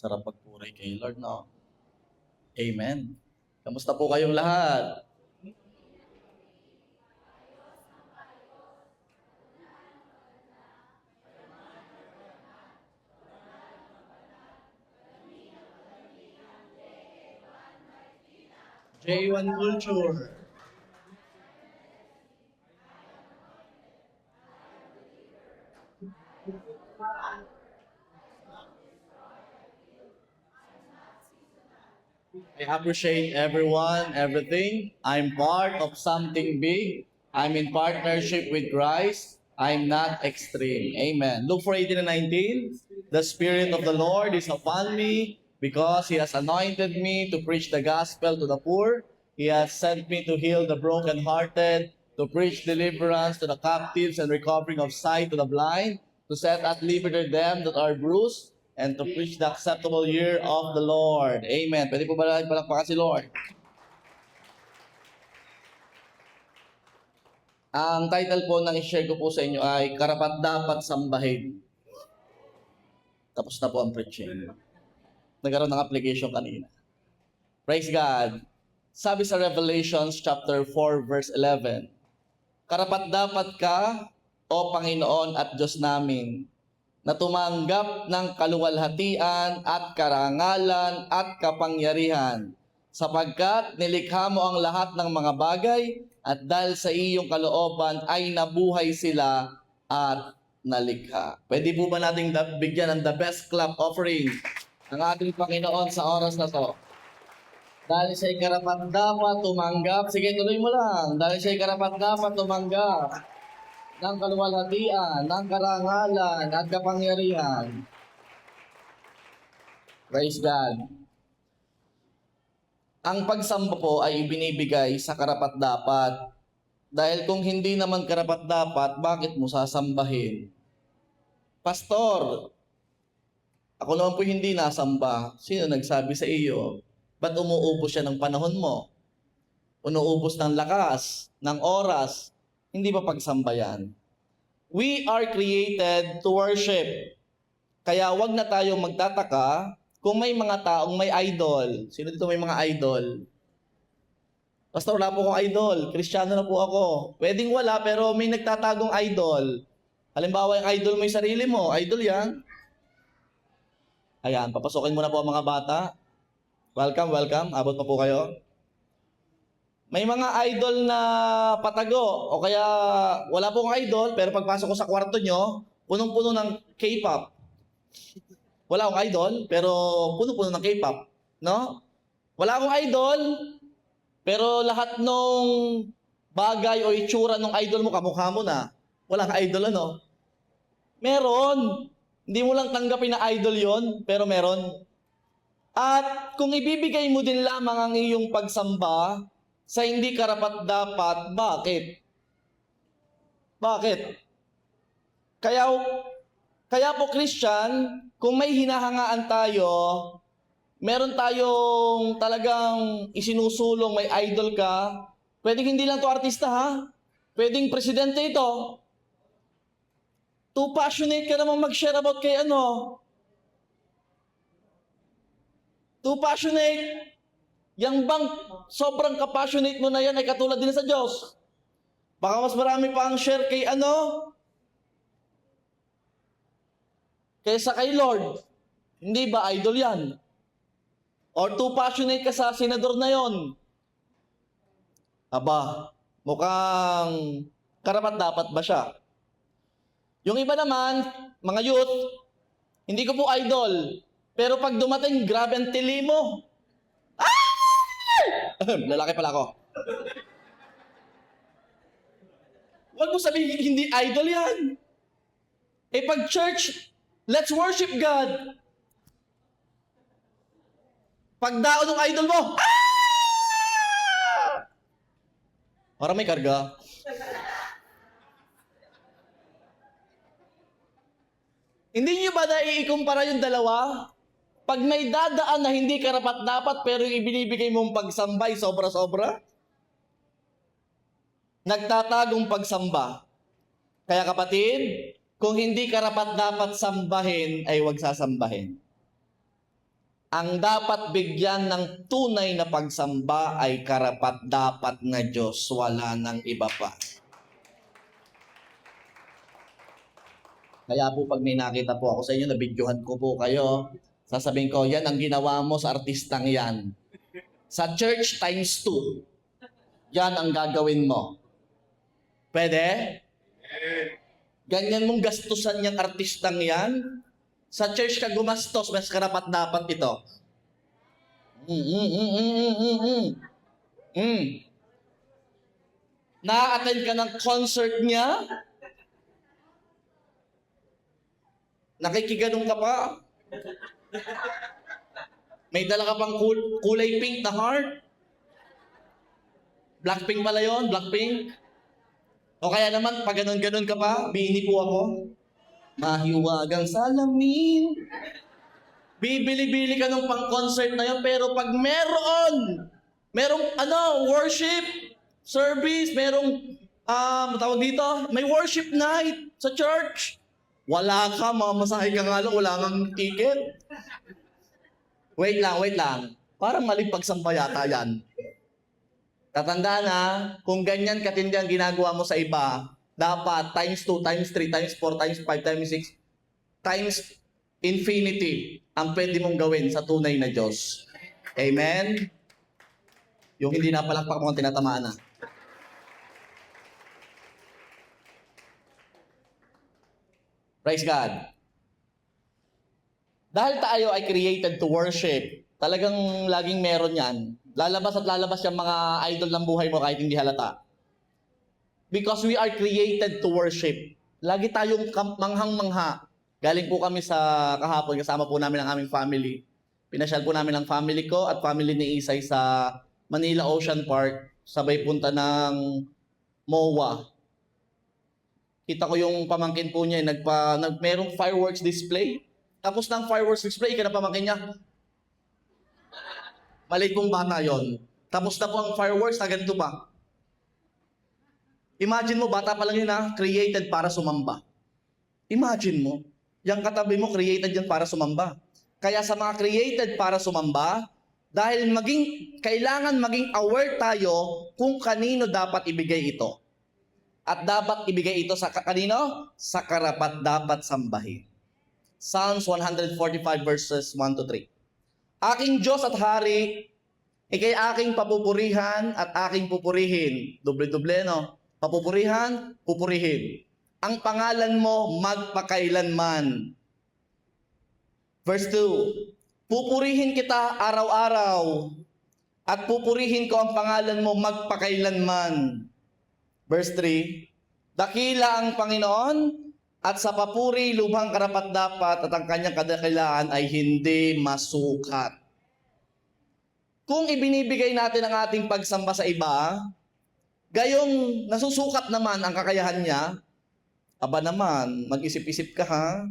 Sarap pagpuri kay Lord, no? Amen. Kamusta po kayong lahat? J1 Culture. I appreciate everyone, everything. I'm part of something big. I'm in partnership with Christ. I'm not extreme. Amen. Luke 4:18 and 19. The Spirit of the Lord is upon me because He has anointed me to preach the gospel to the poor. He has sent me to heal the brokenhearted, to preach deliverance to the captives and recovering of sight to the blind, to set at liberty them that are bruised, and to preach the acceptable year of the Lord. Amen. Pwede po ba palakpakan si Lord? Ang title po ng i-share ko po sa inyo ay Karapat-dapat Sambahin. Tapos na po ang preaching. Nagkaroon ng application kanina. Praise God. Sabi sa Revelations chapter 4 verse 11, Karapat-dapat ka, O Panginoon at Diyos namin, na tumanggap ng kaluwalhatian at karangalan at kapangyarihan, sapagkat nilikha mo ang lahat ng mga bagay at dahil sa iyong kalooban ay nabuhay sila at nalikha. Pwede po ba nating bigyan ng the best clap offering ang ating Panginoon sa oras na to? Dahil siya'y karapat-dapat tumanggap, sige tuloy mo lang, dahil siya'y karapat-dapat tumanggap ng kaluwalhatian, ng karangalan, at kapangyarihan. Praise God. Ang pagsamba po ay ibinibigay sa karapat-dapat. Dahil kung hindi naman karapat-dapat, bakit mo sasambahin? Pastor, ako naman po hindi nasamba. Sino nagsabi sa iyo? Ba't umuubos siya ng panahon mo? Umuubos ng lakas, ng oras, hindi ba pagsamba yan? We are created to worship. Kaya wag na tayong magtataka kung may mga taong may idol. Sino dito may mga idol? Pastor, wala po akong idol. Kristiyano na po ako. Pwedeng wala, pero may nagtatagong idol. Halimbawa, yung idol mo yung sarili mo. Idol yan. Ayan, papasokin mo na po ang mga bata. Welcome, welcome. Abot pa po kayo. May mga idol na patago o kaya wala pong idol pero pagpasok ko sa kwarto nyo, punong-puno ng K-pop. Wala akong idol pero puno-puno ng K-pop. No? Wala akong idol pero lahat ng bagay o itsura ng idol mo, kamukha mo na. Wala kang idol ano? Meron. Hindi mo lang tanggapin na idol yon pero meron. At kung ibibigay mo din lamang ang iyong pagsamba sa hindi karapat-dapat, bakit? Bakit? Kaya po Christian, kung may hinahangaan tayo, meron tayong talagang isinusulong, may idol ka, pwedeng hindi lang to artista ha, pwedeng presidente ito. Too passionate ka namang mag-share about kay ano. Too passionate. Yang bang sobrang kapassionate mo na yan ay katulad din sa Diyos. Baka mas marami pa ang share kay ano? Kaysa kay Lord. Hindi ba idol yan? Or too passionate ka sa senador na yon? Aba, mukhang karapat-dapat ba siya? Yung iba naman, mga youth, hindi ko po idol. Pero pag dumating, grabe ang tili mo. Lalaki pala ako. Huwag mo sabihin, hindi idol yan. Eh pag church, let's worship God. Pag daon ng idol mo, Para may karga. Hindi niyo ba naiikumpara yung dalawa? Pag may dadaan na hindi karapat-dapat pero yung ibinibigay mong pagsambay sobra-sobra, nagtatagong pagsamba. Kaya kapatid, kung hindi karapat-dapat sambahin, ay huwag sasambahin. Ang dapat bigyan ng tunay na pagsamba ay karapat-dapat na Diyos, wala nang iba pa. Kaya po pag may nakita po ako sa inyo, nabidyohan ko po kayo, sasabihin ko, yan ang ginawa mo sa artistang yan. Sa church times 2, yan ang gagawin mo. Pwede? Ganyan mong gastusan yung artistang yan. Sa church ka gumastos, mas karapat-dapat ito. Na-attend ka ng concert niya? Nakikiganong ka pa? May dala ka pang kulay pink na heart? Blackpink pala yun? Blackpink? O kaya naman, pag ganon-ganon ka pa, bini po ako. Mahiwagang salamin. Bibili-bili ka ng pang-concert na yun, pero pag merong worship, service, merong, tawag dito, may worship night sa church. Wala ka, mamasahe ka nga lang, wala kang ticket. Wait lang. Parang maling pagsamba yata yan. Tatanda na, kung ganyan katindi ang ginagawa mo sa iba, dapat times 2, times 3, times 4, times 5, times 6, times infinity ang pwede mong gawin sa tunay na Diyos. Amen? Yung hindi napalakpak mo ang tinatamaan na. Praise God. Dahil tayo ay created to worship, talagang laging meron yan. Lalabas at lalabas yung mga idol ng buhay mo kahit hindi halata. Because we are created to worship. Lagi tayong manghang-mangha. Galing po kami sa kahapon, kasama po namin ang aming family. Pinasyal po namin ang family ko at family ni Isay sa Manila Ocean Park, sabay punta ng MOA. Kita ko yung pamangkin po niya, merong fireworks display. Tapos ng fireworks display, ika na pamangkin niya. Maliit pong bata yon. Tapos na po ang fireworks na ganito pa. Imagine mo, bata pa lang yun created para sumamba. Imagine mo, yung katabi mo, created yan para sumamba. Kaya sa mga created para sumamba, dahil kailangan maging aware tayo kung kanino dapat ibigay ito. At dapat ibigay ito sa kanino? Sa karapat-dapat sambahin. Psalms 145 verses 1 to 3. Aking Diyos at Hari, ikay aking papupurihan at aking pupurihin. Doble-doble, no? Papupurihan, pupurihin. Ang pangalan mo magpakailanman. Verse 2. Pupurihin kita araw-araw at pupurihin ko ang pangalan mo magpakailanman. Verse 3. Dakila ang Panginoon at sa papuri lubhang karapat-dapat at ang kanyang kadakilaan ay hindi masukat. Kung ibinibigay natin ang ating pagsamba sa iba, gayong nasusukat naman ang kakayahan niya, aba naman, mag-isip-isip ka ha,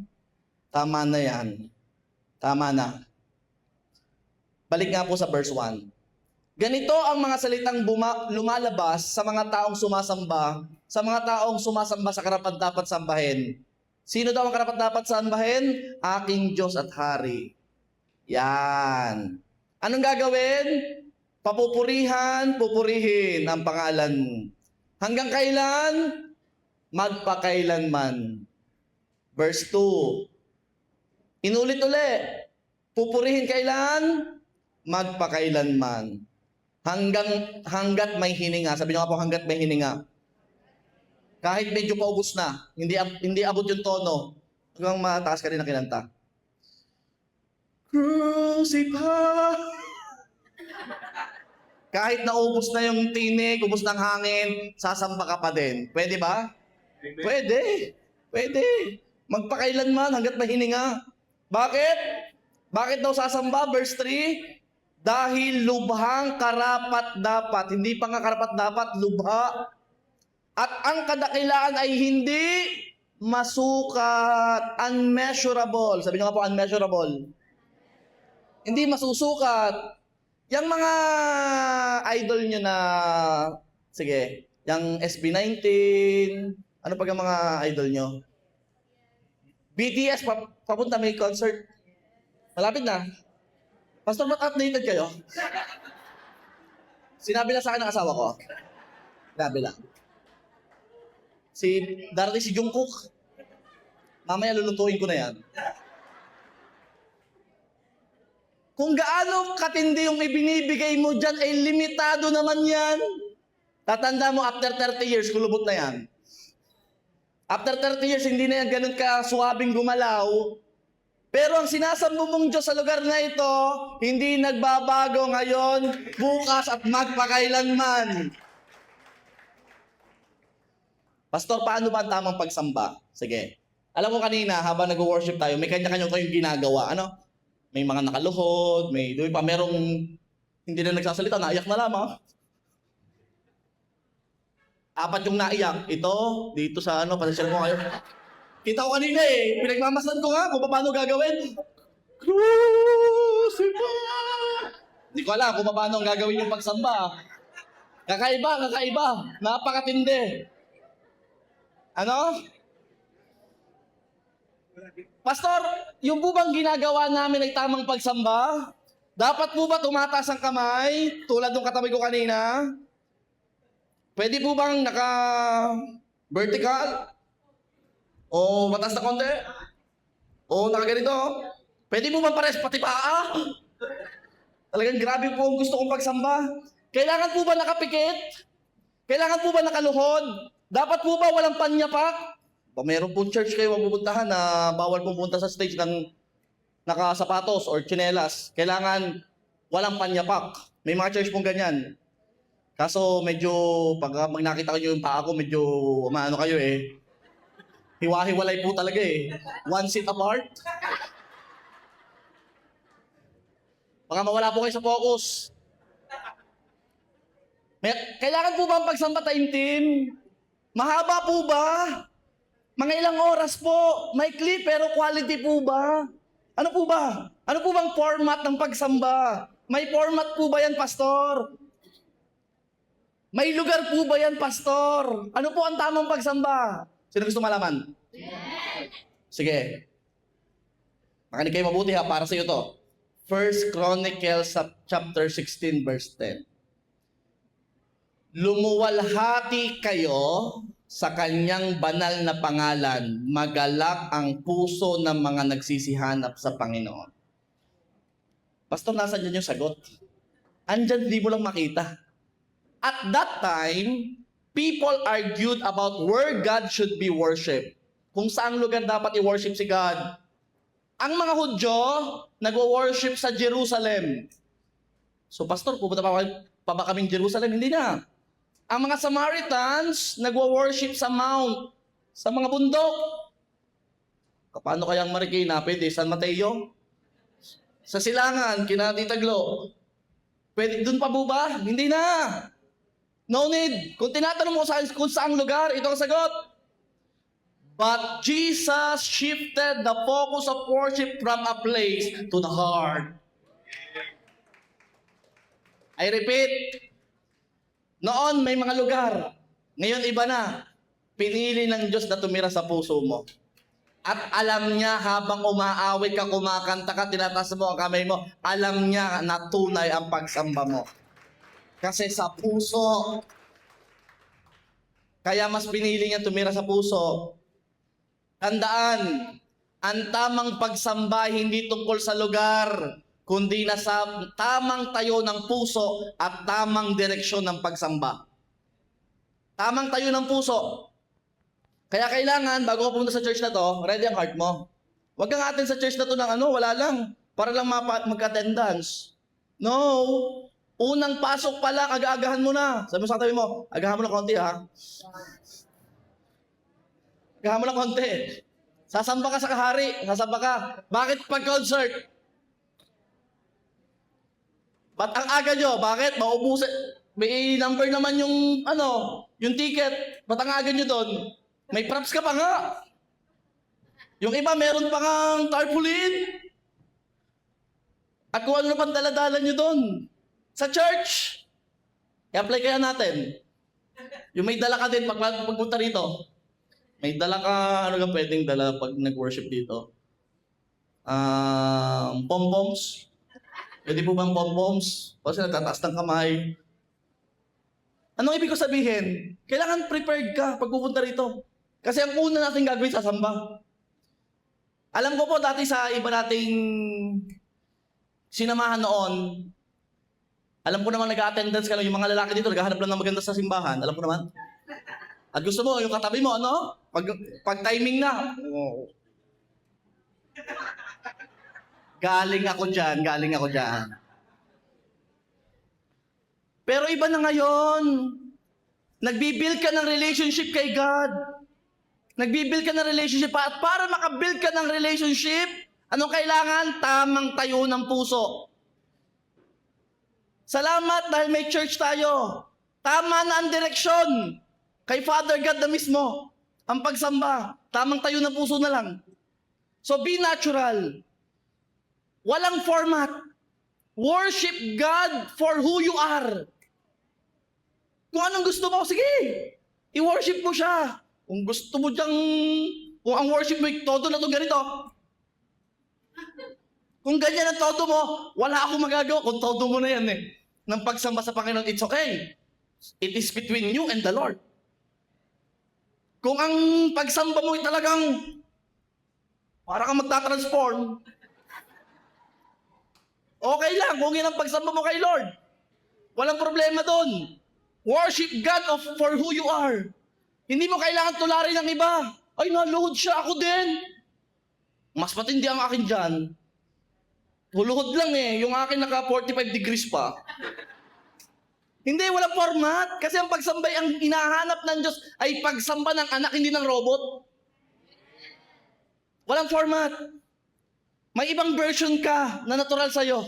tama na yan. Tama na. Balik nga po sa verse 1. Ganito ang mga salitang lumalabas sa mga taong sumasamba, sa karapat-dapat sambahin. Sino daw ang karapat-dapat sambahin? Aking Diyos at Hari. Yan. Anong gagawin? Pupurihin ang pangalan. Hanggang kailan? Magpakailanman. Verse 2. Inulit-ulit. Pupurihin kailan? Magpakailanman. Hanggat may hininga. Sabi niyo nga po, hanggat may hininga. Kahit medyo paubos na, hindi abot yung tono. Hanggang mataas ka rin ang kinanta. Crucify. Kahit naubos na yung tinig, ubos ng hangin, sasamba ka pa din. Pwede ba? Pwede. Magpakailanman hanggat may hininga. Bakit? Bakit daw sasamba? Verse 3. Dahil lubhang karapat-dapat, hindi pa nga karapat-dapat, lubha. At ang kadakilaan ay hindi masukat, unmeasurable. Sabi nyo nga po, unmeasurable. Hindi masusukat. Yung mga idol nyo na, sige, yung SB19, ano pa yung mga idol nyo? BTS, papunta may concert. Malapit na. Pastor, ba't updated kayo? Sinabi lang sa akin ng asawa ko. Sinabi lang. Darating si Jungkook. Mamaya lulutuin ko na yan. Kung gaano katindi yung ibinibigay mo dyan, ay limitado naman yan. Tatanda mo, after 30 years, kulubot na yan. After 30 years, hindi na yan ganun ka-suwabing gumalaw. Pero ang sinasambo mong Diyos sa lugar na ito, hindi nagbabago ngayon, bukas at magpakailanman. Pastor, paano ba ang tamang pagsamba? Sige. Alam mo kanina, habang nag-worship tayo, may kanya-kanya tayong ginagawa. Ano? May mga nakaluhod, may pa merong hindi na nagsasalita, naiyak na lamang. 4 yung naiyak. Ito, dito sa pasensya mo kayo. Kita ko kanina pinagmamasdan ko nga kung paano gagawin. Crucify! Hindi ko alam kung paano gagawin yung pagsamba. Kakaiba. Napakatindi. Ano? Pastor, yung po bang ginagawa namin ay tamang pagsamba? Dapat po ba tumataas ang kamay? Tulad ng katabi ko kanina? Pwede po bang naka-vertical? O mataas na konti? O nakaganito? Pwede po bang pares pati paa? Talagang grabe po ang gusto kong pagsamba. Kailangan po ba nakapikit? Kailangan po ba nakaluhod? Dapat po ba walang panyapak? Meron pong church kayo mapupuntahan na bawal pumunta sa stage ng nakasapatos or tsinelas. Kailangan walang panyapak. May mga church pong ganyan. Kaso medyo, pag nakita ko yung paa ko, medyo maano kayo hiwa-hiwalay po talaga 1 seat apart. Baka mawala po kayo sa focus. Kailangan po ba ang pagsamba taimtim? Mahaba po ba? Mga ilang oras po? Maikli pero quality po ba? Ano po ba? Ano po bang format ng pagsamba? May format po ba yan, Pastor? May lugar po ba yan, Pastor? Ano po ang tamang pagsamba? Sino gusto malaman? Sige. Makinig kayo mabuti para sa iyo to. 1 Chronicles chapter 16 verse 10. Lumuwalhati kayo sa kanyang banal na pangalan, magalak ang puso ng mga nagsisihanap sa Panginoon. Pastor, nasan dyan yung sagot? Andyan, hindi mo lang makita. At that time, people argued about where God should be worshipped. Kung saang lugar dapat i-worship si God. Ang mga Hudyo, nag-worship sa Jerusalem. So, Pastor, pupunta pa ba kaming Jerusalem? Hindi na. Ang mga Samaritans, nag-worship sa mount, sa mga bundok. Paano kayang Marikina? Pwede, San Mateo? Sa Silangan, kina Tita Glo. Pwede, dun pa po ba? Hindi na. No need. Kung tinatanong mo kung saang lugar, ito ang sagot. But Jesus shifted the focus of worship from a place to the heart. I repeat, noon may mga lugar, ngayon iba na. Pinili ng Diyos na tumira sa puso mo. At alam niya habang umaawit ka, kumakanta ka, tinataas mo ang kamay mo, alam niya na tunay ang pagsamba mo. Kasi sa puso. Kaya mas pinili niya tumira sa puso. Tandaan, ang tamang pagsamba hindi tungkol sa lugar, kundi nasa tamang tayo ng puso at tamang direksyon ng pagsamba. Tamang tayo ng puso. Kaya kailangan, bago ka pumunta sa church na to, ready ang heart mo. Huwag kang atin sa church na to ng wala lang, para lang mag-attendance. No. Unang pasok pa lang, aga-agahan mo na. Sabi mo sa katabi mo, agahan mo na konti ha. Agahan mo na konti. Sasamba ka sa kahari, sasamba ka. Bakit pag-concert? Ba't ang aga nyo? Bakit? Maubusin. May number naman yung, yung ticket. Ba't ang aga nyo doon? May props ka pa nga. Yung iba, meron pa nga tarpaulin. At kung ano na pang daladala nyo doon. Sa church. I-apply kaya natin. Yung may dala ka din pagpunta rito. May dala ka, ano ka pwedeng dala pag nag-worship dito? Pom-poms. Pwede po bang pom-poms? O sila tataas ng kamay? Anong ibig ko sabihin? Kailangan prepared ka pag pupunta rito. Kasi ang una natin gagawin sa samba. Alam ko po dati sa iba nating sinamahan noon, alam ko naman nag-attendance ka lang, yung mga lalaki dito naghahanap lang ng maganda sa simbahan. Alam ko naman. At gusto mo, yung katabi mo, ano? Pag timing na. Galing ako dyan. Pero iba na ngayon. Nagbibuild ka ng relationship kay God. Nagbibuild ka ng relationship. At para makabuild ka ng relationship, anong kailangan? Tamang tayo ng puso. Salamat dahil may church tayo. Tama na ang direksyon. Kay Father God na mismo. Ang pagsamba. Tamang tayo ng puso na lang. So be natural. Walang format. Worship God for who you are. Kung anong gusto mo, sige. I-worship mo siya. Kung gusto mo diyang, kung ang worship mo, todo na ito ganito. Kung ganyan ang todo mo, wala akong magagawa kung todo mo na yan eh. Ng pagsamba sa Panginoon, it's okay. It is between you and the Lord. Kung ang pagsamba mo ay talagang para kang magtatransform, okay lang kung yun ang pagsamba mo kay Lord. Walang problema doon. Worship God for who you are. Hindi mo kailangan tularin ng iba. Ay, naluhod siya, ako din. Mas matindi ang akin dyan. Huluhod lang eh. Yung akin naka 45 degrees pa. Hindi, walang format. Kasi ang pagsambay, ang hinahanap ng Diyos ay pagsamba ng anak, hindi ng robot. Walang format. May ibang version ka na natural sa'yo.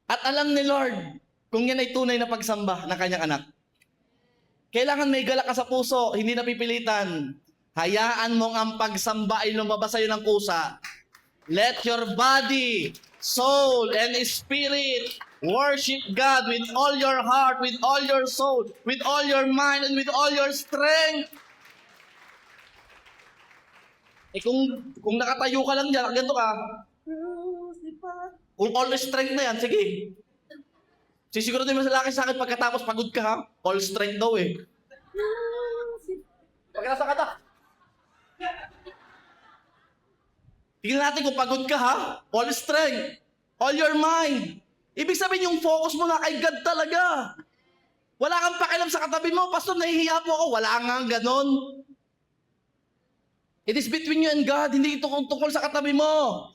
At alam ni Lord kung yan ay tunay na pagsamba ng kanyang anak. Kailangan may galak ka sa puso, hindi napipilitan. Hayaan mong ang pagsamba ay lumabas sa'yo ng kusa. Let your body, soul, and spirit worship God with all your heart, with all your soul, with all your mind, and with all your strength. Eh kung nakatayo ka lang dyan, ganito ka. Kung all strength na yan, sige. Sisiguro din mo sa laki sa akin pagkatapos pagod ka ha. All strength daw eh. Pag nasa kata. Tingnan natin kung pagod ka ha. All strength. All your mind. Ibig sabihin yung focus mo na kay God talaga. Wala kang pakialam sa katabi mo. Pastor, nahihiya po ako. Wala nga ganon. It is between you and God. Hindi ito tungkol sa katabi mo.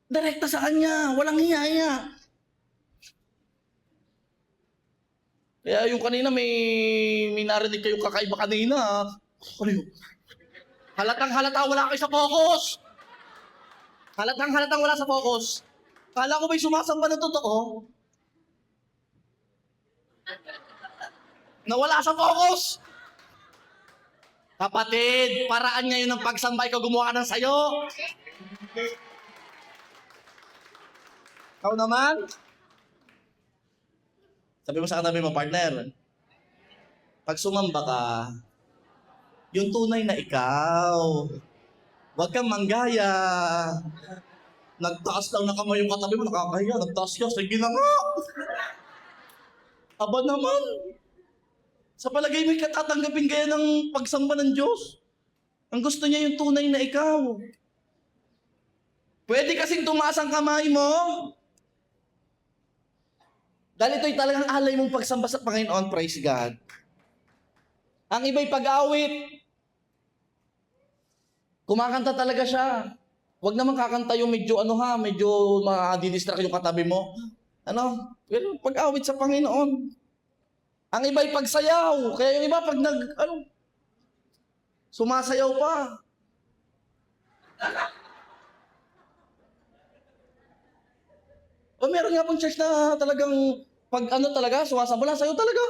Direkta sa Kanya. Walang hiya-hiya. Kaya yung kanina may narinig kayong kakaiba kanina. Ano yun? Halatang-halata wala kayo sa focus. Halatang-halatang wala sa focus. Kala ko ba'y sumasamba ng totoo? Nawala sa focus. Kapatid, paraan ngayon ng pagsamba, ikaw gumawa ka ng sayo. Ikaw naman? Sabi mo sa katabi mo, partner, pag sumamba ka, yung tunay na ikaw. Huwag kang manggaya. Nagtaas lang na kamay yung katabi mo, nakakahiya. Nagtaas ka, sige na nga. Aba naman. Sa palagay mo, katatanggapin kaya ng pagsamba ng Diyos. Ang gusto niya yung tunay na ikaw. Pwede kasing tumaas ang kamay mo. Dahil ito'y talagang alay mong pagsamba sa Panginoon, praise God. Ang iba'y pag-awit. Kumakanta talaga siya. Huwag naman kakanta yung medyo medyo madidistract yung katabi mo. Pero pag-awit sa Panginoon. Ang iba'y pagsayaw. Kaya yung iba pag sumasayaw pa. O meron nga pong church na talagang pag talaga, sumasamba lang, sayo talaga.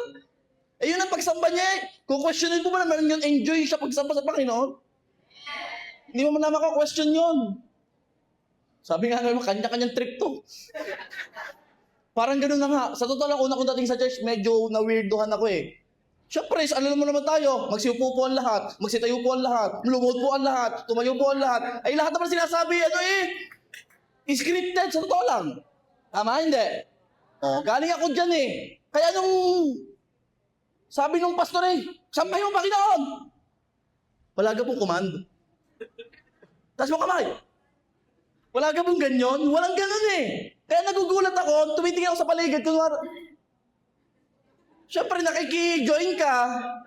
Eh yun ang pagsamba niya eh. Kung questionin mo ba naman yun, enjoy siya pagsamba sa Panginoon. Hindi mo naman maka-question yun. Sabi nga naman, kanya-kanyang trip to. Parang gano'n na nga. Sa totoo lang, una kong dating sa church, medyo na-weirdohan ako eh. Siyempre, ano naman naman tayo? Magsiupo po ang lahat, magsitayo po ang lahat, lumod po ang lahat, tumayo po ang lahat. Ay lahat naman sinasabi, Scripted, sa totoo lang. Tama, hindi? O, galing ako dyan eh. Kaya nung sabi nung pastor eh, sampay mo Panginoon. Wala ka pong command. Taas mo kamay. Wala ka pong ganyan. Walang ganun eh. Kaya nagugulat ako, tumitingin ako sa paligid. Siyempre, nakiki-join ka.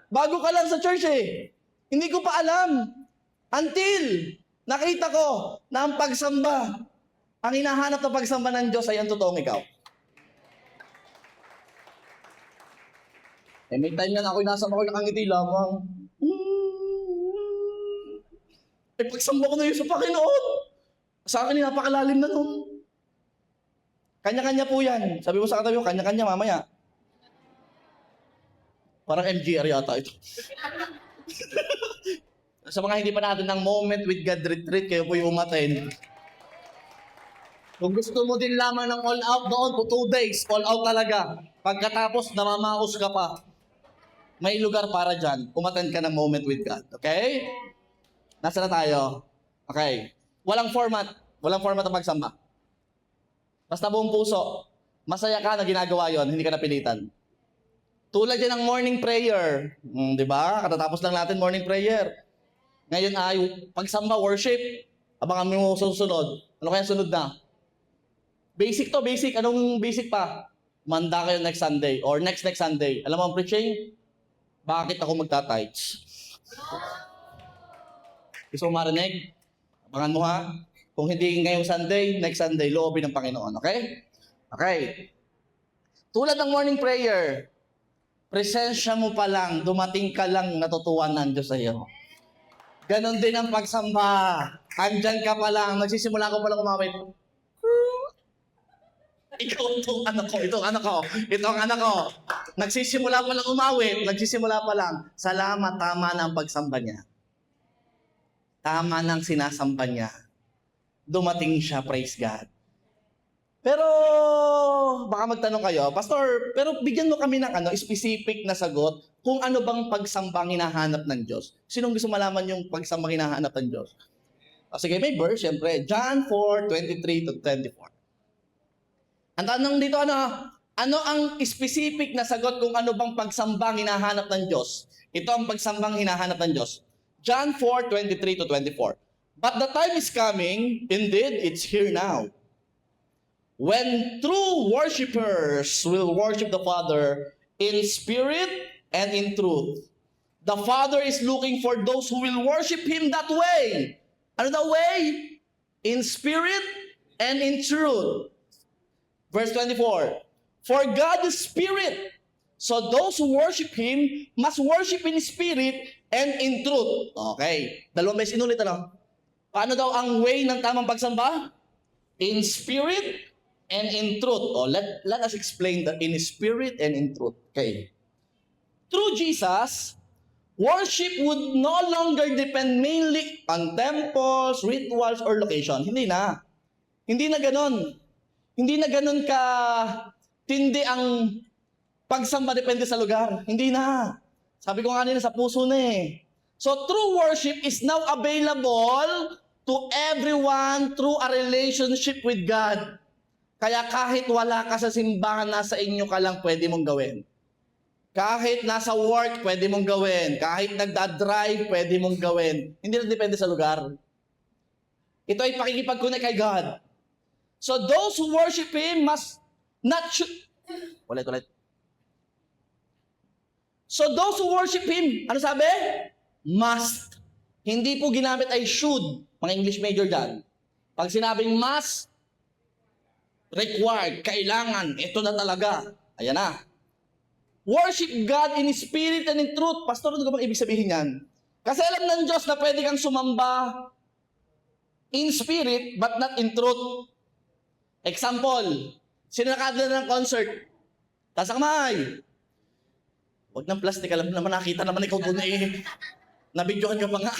Bago ka lang sa church eh. Hindi ko pa alam. Until nakita ko na ang pagsamba, ang hinahanap na pagsamba ng Diyos ay ang totoong ikaw. Eh, may time na ako'y nasa ako nakangiti lamang. Eh, pagsamba ko na yun sa Panginoon. Sa akin, napakalalim na nun. Kanya-kanya po yan. Sabi mo sa katabi mo, kanya-kanya mamaya. Parang MGR yata ito. Sa mga hindi pa natin ng Moment with God retreat, kayo po yung umattend. Kung gusto mo din lamang ng all out doon po 2 days, all out talaga. Pagkatapos, namamaos ka pa. May lugar para dyan. Umattend ka ng Moment with God. Okay? Nasa na tayo? Okay. Walang format. Walang format ang pagsamba. Basta buong puso. Masaya ka na ginagawa yon, hindi ka napilitan. Tulad yan ng morning prayer. Di ba? Katatapos lang natin morning prayer. Ngayon ay pagsamba, worship. Abangan mo sa susunod. Ano kaya sunod na? Basic to, basic. Anong basic pa? Manda kayo next Sunday or next Sunday. Alam mo ang preaching? Bakit ako magta-tights? Gusto mo marinig? Abangan mo ha. Kung hindi ngayong Sunday, next Sunday, loobin ng Panginoon. Okay? Okay. Tulad ng morning prayer, presensya mo pa lang, dumating ka lang, natutuwa ng Diyos sa iyo. Ganon din ang pagsamba. Andyan ka pa lang, nagsisimula ko pa lang umawit. Ikaw itong anak ko, itong anak ko, itong anak ko. Nagsisimula pa lang umawit, nagsisimula pa lang. Salamat, tama na ang pagsamba niya. Tama na ang sinasamba niya. Dumating siya, praise God. Pero, baka magtanong kayo, Pastor, pero bigyan mo kami ng specific na sagot kung ano bang pagsambang hinahanap ng Diyos. Sinong gusto malaman yung pagsambang hinahanap ng Diyos? Sige, may verse, siyempre. John 4:23-24. Ang tanong dito, ano ang specific na sagot kung ano bang pagsambang hinahanap ng Diyos? Ito ang pagsambang hinahanap ng Diyos. John 4:23-24. But the time is coming, indeed, it's here now, when true worshipers will worship the Father in spirit and in truth. The Father is looking for those who will worship Him that way. Ano the way? In spirit and in truth. Verse 24. For God is spirit, so those who worship Him must worship in spirit and in truth. Okay. Dalawang beses inulit, Paano daw ang way ng tamang pagsamba? In spirit and in truth. Let us explain that in spirit and in truth. Okay. Through Jesus, worship would no longer depend mainly on temples, rituals, or location. Hindi na. Hindi na ganon. Hindi na ganon ka tindi ang pagsamba depende sa lugar. Hindi na. Sabi ko nga nila sa puso na eh. So true worship is now available to everyone through a relationship with God. Kaya kahit wala ka sa simbahan, nasa inyo ka lang, pwede mong gawin. Kahit nasa work, pwede mong gawin. Kahit nagda-drive, pwede mong gawin. Hindi na depende sa lugar. Ito ay pakikipag-connect kay God. So those who worship Him must not Ulit. So those who worship Him, ano sabi? Must. Hindi po ginamit ay should. Mga English major dyan. Pag sinabing must, required, kailangan, ito na talaga. Ayan na. Worship God in spirit and in truth. Pastor, ano ba ibig sabihin yan? Kasi alam ng Diyos na pwede kang sumamba in spirit but not in truth. Example, sino nakadala ng concert? Taas ang kamay. Huwag ng plastic, alam naman, nakita naman ikaw doon eh. Nabidyohan ka pa nga.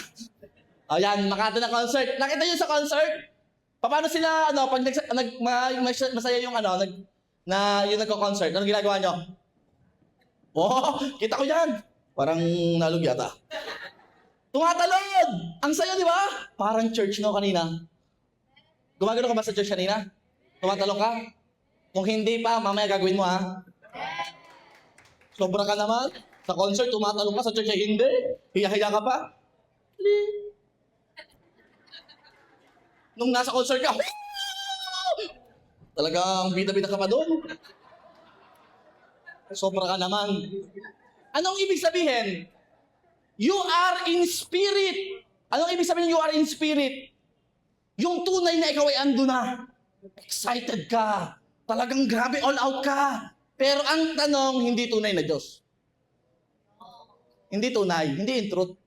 Ayan, makata na concert. Nakita niyo sa concert? Paano sila, pag masaya yung yung nagko-concert, anong ginagawa niyo? Kita ko yan. Parang nalog yata. Tumatalon! Ang saya, di ba? Parang church no kanina. Gumagano ka ba sa church kanina? Tumatalong ka? Kung hindi pa, mamaya gagawin mo ha. Sobra ka naman. Sa concert, tumatalong ka. Sa church ay hindi. Hiya-hiya ka pa. Nung nasa concert ka, talagang bida-bida ka pa doon. Sobra ka naman. Anong ibig sabihin? You are in spirit. Anong ibig sabihin you are in spirit? Yung tunay na ikaw ay ando na. Excited ka. Talagang grabe, all out ka. Pero ang tanong, hindi tunay na Diyos. Hindi tunay, hindi in truth.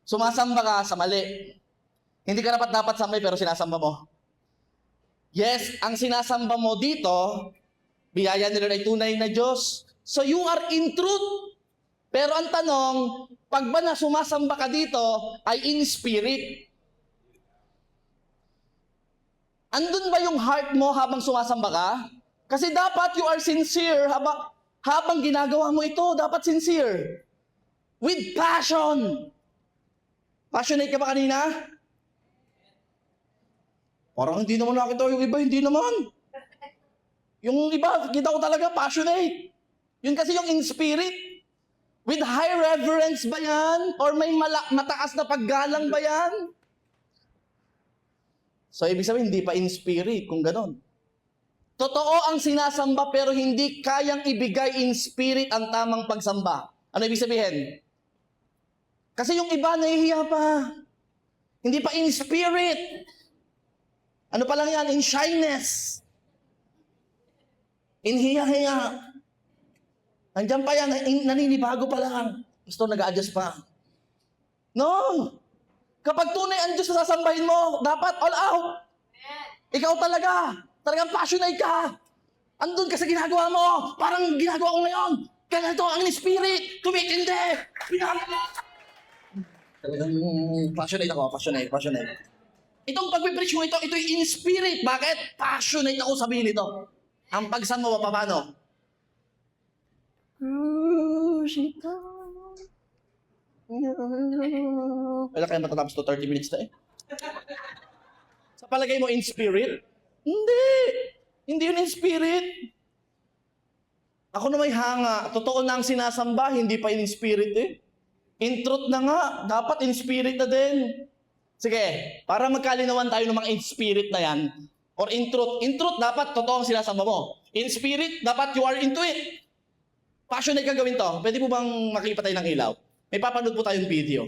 Sumasamba ka sa mali. Hindi ka dapat sambay pero sinasamba mo. Yes, ang sinasamba mo dito, biyaya nila ay tunay na Diyos. So you are in truth. Pero ang tanong, pag ba na sumasamba ka dito, ay in spirit? Andun ba yung heart mo habang sumasamba ka? Kasi dapat you are sincere habang ginagawa mo ito. Dapat sincere. With passion. Passionate ka ba kanina? Parang hindi naman nakita yung iba, hindi naman. Yung iba, kita ko talaga passionate. Yun kasi yung in spirit. With high reverence ba yan? Or may mataas na paggalang ba yan? So, ibig sabihin, hindi pa in spirit, kung ganon. Totoo ang sinasamba, pero hindi kayang ibigay in spirit ang tamang pagsamba. Ano ibig sabihin? Kasi yung iba, nahihiya pa. Hindi pa in spirit. Ano pa lang yan? In shyness. In hiya-hiya. Nandiyan pa yan, naninibago pa lang. Gusto nag-a-adjust pa. No! Kapag tunay ang Diyos na sasambahin mo, dapat all out. Ikaw talaga. Talagang passionate ka. Andun ka sa ginagawa mo. Parang ginagawa ko ngayon. Kaya ito ang spirit. Tumitindi. Talagang passionate ako. Passionate. Itong pagpipreach mo ito'y in spirit. Bakit? Passionate ako sabihin ito. Ang pagsan mo, paano? Wala kaya matatapos to 30 minutes na eh. Sa palagay mo, in spirit? Hindi. Hindi yun in spirit. Ako na may hanga. Totoo na ang sinasamba, hindi pa in spirit eh. In truth na nga. Dapat in spirit na din. Sige, para magkalinawan tayo ng mga in spirit na yan, or in truth. In truth, dapat totoo ang sinasamba mo. In spirit, dapat you are into it. Passionate ka gawin to. Pwede po bang makipatay ng ilaw? May papanood po tayong video.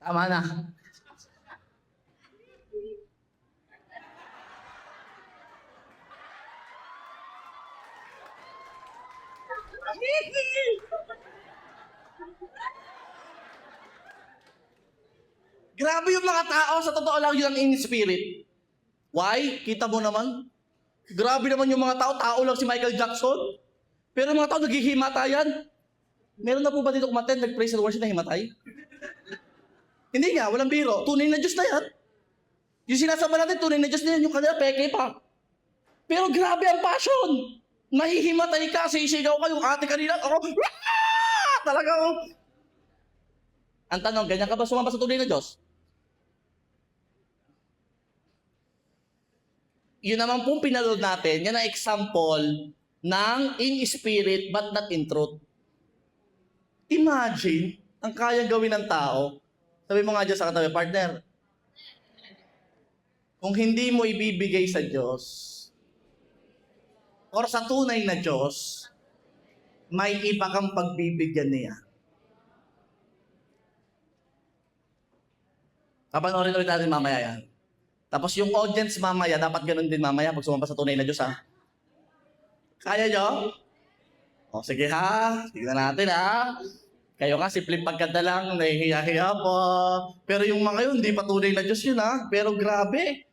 Tama na. Grabe yung mga tao, sa totoo lang yun ang in spirit. Why? Kita mo naman. Grabe naman yung mga tao lang si Michael Jackson. Pero yung mga tao naghihimatayan. Meron na po ba dito kumaten, nag-praise and worship na himatay? Hindi nga, walang biro. Tunay na Diyos na yan. Yung sinasama natin, tunay na Diyos na yan. Yung kanila, peke pa. Pero grabe ang passion. Nahihimatay ka, sisigaw ka, yung ate kanila, talagang. Ang tanong, ganyan ka ba sumamba sa tunay na Diyos? Yun naman pong pinanood natin, yan ang example ng in spirit but not in truth. Imagine, ang kayang gawin ng tao. Sabi mo nga dyan sa katabi, partner, kung hindi mo ibibigay sa Diyos or sa tunay na Diyos, may iba kang pagbibigyan niya. Papanoorin ulit natin mamaya yan. Tapos yung audience mamaya, dapat ganun din mamaya pag sumampa sa tunay na Diyos, ha? Kaya nyo? O sige ha, tignan natin ha. Kayo nga, simpleng pagkanta lang, nahihiya-hiya po. Pero yung mga yun, hindi pa tunay na Diyos yun ha. Pero grabe.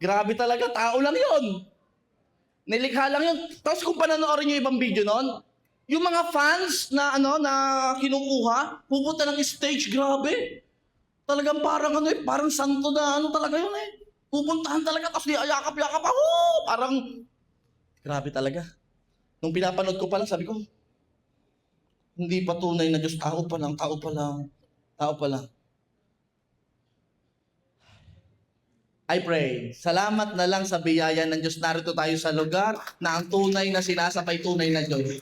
Grabe talaga, tao lang yun. Nilikha lang yun. Tapos kung pananoorin nyo ibang video nun, yung mga fans na na kinukuha, pupunta ng stage, grabe. Talagang parang parang santo na talaga yun eh. Pupuntahan talaga, tapos yakap-yakap ako. Parang, grabe talaga. Nung pinapanood ko pa lang, sabi ko, hindi pa tunay na Diyos, tao pa lang, tao pa lang, tao pa lang. I pray, salamat na lang sa biyaya ng Diyos. Narito tayo sa lugar na ang tunay na sinasapay tunay na Diyos.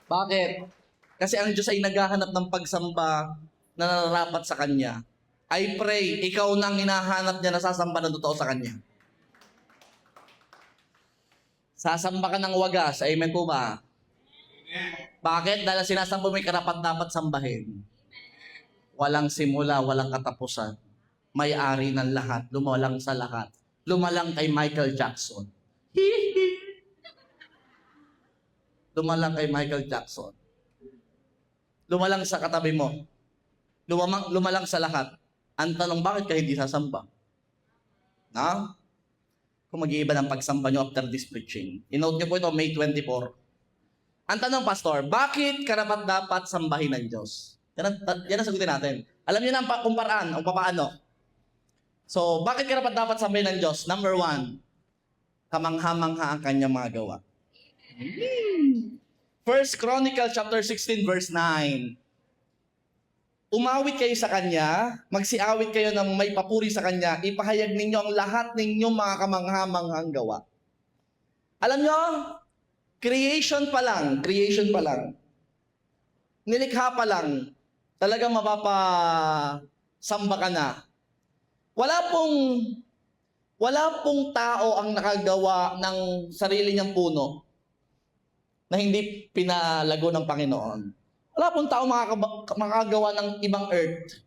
Bakit? Kasi ang Diyos ay naghahanap ng pagsamba na nararapat sa Kanya. I pray, ikaw nang hinahanap niya na sasamba na totoo sa Kanya. Sasamba ka ng wagas. Amen po ba? Bakit? Dahil sinasamba may karapat dapat sambahin. Walang simula, walang katapusan. May-ari ng lahat, lumalang sa lahat. Lumalang kay Michael Jackson. Lumalang kay Michael Jackson. Lumalang sa katabi mo. Lumalang sa lahat. Ang tanong, bakit ka hindi sasamba? Na? Kung mag-iiba ng pagsamba nyo after this preaching. I-note nyo po ito, May 24. Ang tanong, Pastor, bakit karapat dapat sambahin ng Diyos? Yan ang sagutin natin. Alam niyo na kung paraan, o paano. So, bakit karapat dapat sambahin ng Diyos? Number 1, kamangha-mangha ang kanyang mga gawa. 1 Chronicles chapter 16 verse 9. Umawit kayo sa Kanya, magsiawit kayo ng may papuri sa Kanya, ipahayag ninyo ang lahat ninyong mga kamangha-manghang gawa. Alam nyo, creation pa lang, nilikha pa lang, talagang mapapasamba ka na. Wala pong tao ang nakagawa ng sarili niyang puno na hindi pinalago ng Panginoon. Wala pong tao makagawa ng ibang earth.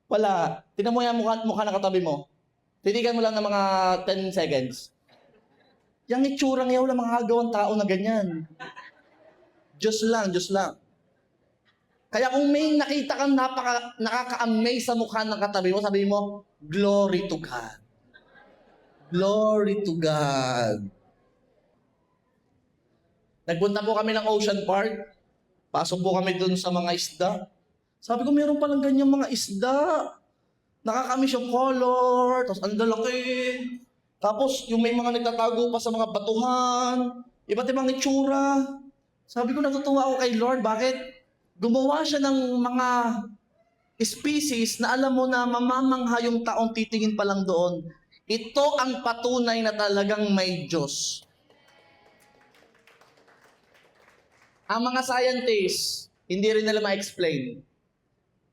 Wala. Tingnan mo yan mukha na katabi mo. Titigan mo lang ng mga 10 seconds. Yang itsurang yaw lang makagawang tao na ganyan. Diyos lang, Diyos lang. Kaya kung may nakita kang nakaka-amaze sa mukha ng katabi mo, sabihin mo, glory to God. Glory to God. Nagpunta po kami ng Ocean Park. Pasok po kami dun sa mga isda. Sabi ko, meron palang ganyang mga isda. Nakakamiss yung color, tapos ang lalaki. Tapos yung may mga nagtatago pa sa mga batuhan. Iba't ibang itsura. Sabi ko, natutuwa ako kay Lord. Bakit? Gumawa siya ng mga species na alam mo na mamamangha yung taong titingin pa lang doon. Ito ang patunay na talagang may Diyos. Ang mga scientists, hindi rin nila ma-explain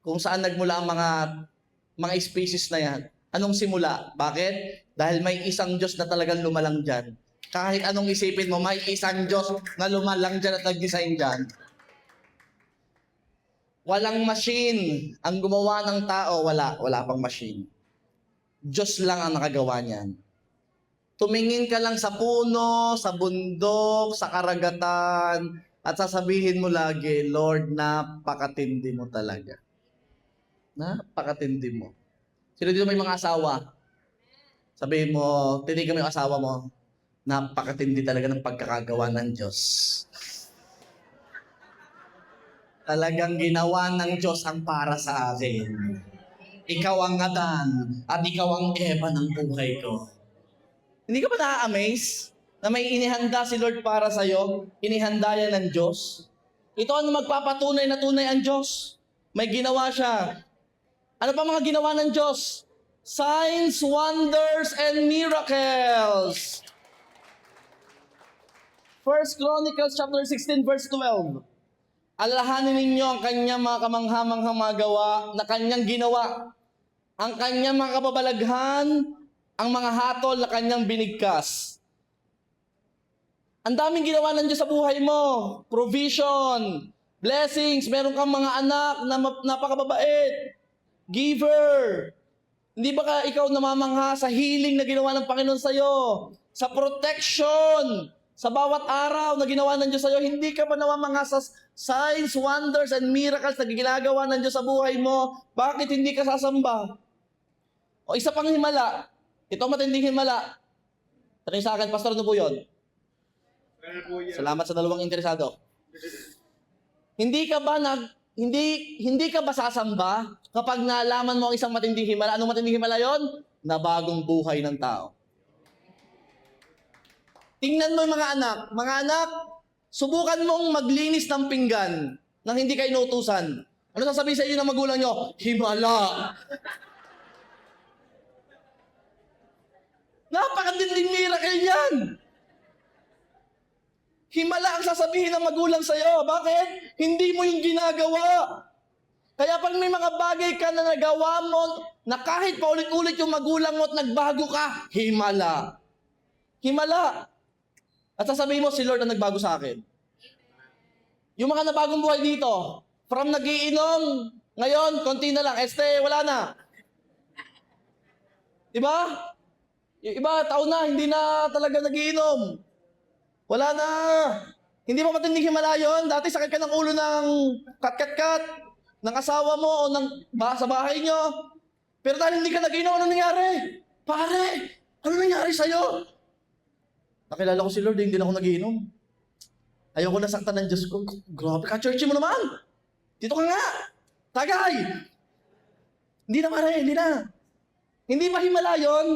kung saan nagmula ang mga species na yan. Anong simula? Bakit? Dahil may isang Diyos na talagang lumalang dyan. Kahit anong isipin mo, may isang Diyos na lumalang dyan at nag-design dyan. Walang machine. Ang gumawa ng tao, wala pang machine. Diyos lang ang nakagawa niyan. Tumingin ka lang sa puno, sa bundok, sa karagatan, at sasabihin mo lagi, Lord, napakatindi mo talaga. Napakatindi mo. Sino dito may mga asawa? Sabihin mo, titigan mo yung asawa mo, napakatindi talaga ng pagkakagawa ng Diyos. Talagang ginawa ng Diyos ang para sa akin. Ikaw ang Adan at ikaw ang Eva ng buhay ko. Hindi ka ba na-amaze na may inihanda si Lord para sa'yo? Inihanda yan ng Diyos. Ito ang magpapatunay na tunay ang Diyos. May ginawa siya. Ano pa mga ginawa ng Diyos? Signs, wonders, and miracles. 1 Chronicles chapter 16 verse 12. Alalahanin ninyo ang kanyang mga kamangha-manghang mga gawa na kanyang ginawa. ang kanyang mga kababalaghan, ang mga hatol na kanyang binigkas. Ang daming ginawa ng Diyos sa buhay mo. Provision, blessings, meron kang mga anak na napakababait, giver. Hindi ba ka ikaw namamangha sa healing na ginawa ng Panginoon sa'yo? Sa protection, sa bawat araw na ginawa ng Diyos sa'yo, hindi ka ba namamangha sa signs, wonders, and miracles na ginagawa ng Diyos sa buhay mo? Bakit hindi ka sasamba? O isa pang himala. Ito matinding himala. Tanong sa akin, Pastor, ano po yun? Salamat sa dalawang interesado. Hindi ka ba sasamba kapag nalaman mo ang isang matinding himala? Anong matinding himala yon? Na bagong buhay ng tao. Tingnan mo yung mga anak. Mga anak, subukan mong maglinis ng pinggan nang hindi kayo inutusan. Ano sasabihin sa inyo ng magulang nyo? Himala! Napakatinding miracle yan! Himala ang sasabihin ng magulang sa'yo. Bakit? Hindi mo yung ginagawa. Kaya pag may mga bagay ka na nagawa mo, na kahit paulit-ulit yung magulang mo at nagbago ka, himala. Himala. At sasabihin mo, si Lord ang nagbago sa akin. Yung mga nabagong buhay dito, from nagiinom, ngayon, konti na lang, wala na. Diba? Yung iba, taon na, hindi na talaga nagiinom. Wala na. Hindi mo matinding himala yun. Dati sakit ka ng ulo ng kat-kat-kat, ng asawa mo o sa bahay nyo. Pero dahil hindi ka nag-inom, ano nangyari? Pare, ano nangyari sa'yo? Nakilala ko si Lord, hindi na ako nag-inom. Ayaw ko nasaktan ng Diyos ko. Grabe ka, churchy mo naman. Dito ka nga. Tagay. Hindi na pare, hindi na. Hindi ba himala yun?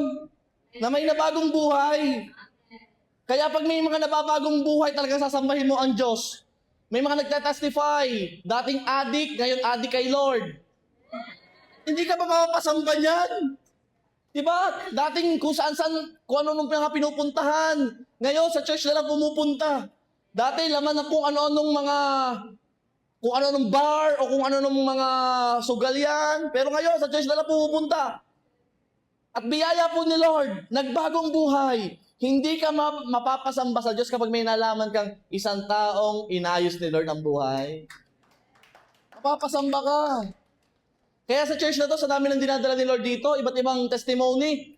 Na may nabagong buhay. Kaya pag may mga nababagong buhay, talagang sasambahin mo ang Diyos. May mga nagtatestify, dating adik, ngayon adik kay Lord. Hindi ka ba mapapasamba niyan? Diba? Dating kung saan-saan, kung ano nung pinupuntahan. Ngayon, sa church na lang pumupunta. Dati, laman na kung ano-anong kung ano-anong bar, o kung ano-anong mga sugalyan. Pero ngayon, sa church na lang pumupunta. At biyaya po ni Lord, nagbagong buhay. Hindi ka mapapasamba sa Diyos kapag may nalaman kang isang taong inayos ni Lord ang buhay. Mapapasamba ka. Kaya sa church na to, sa dami ng dinadala ni Lord dito, iba't ibang testimony.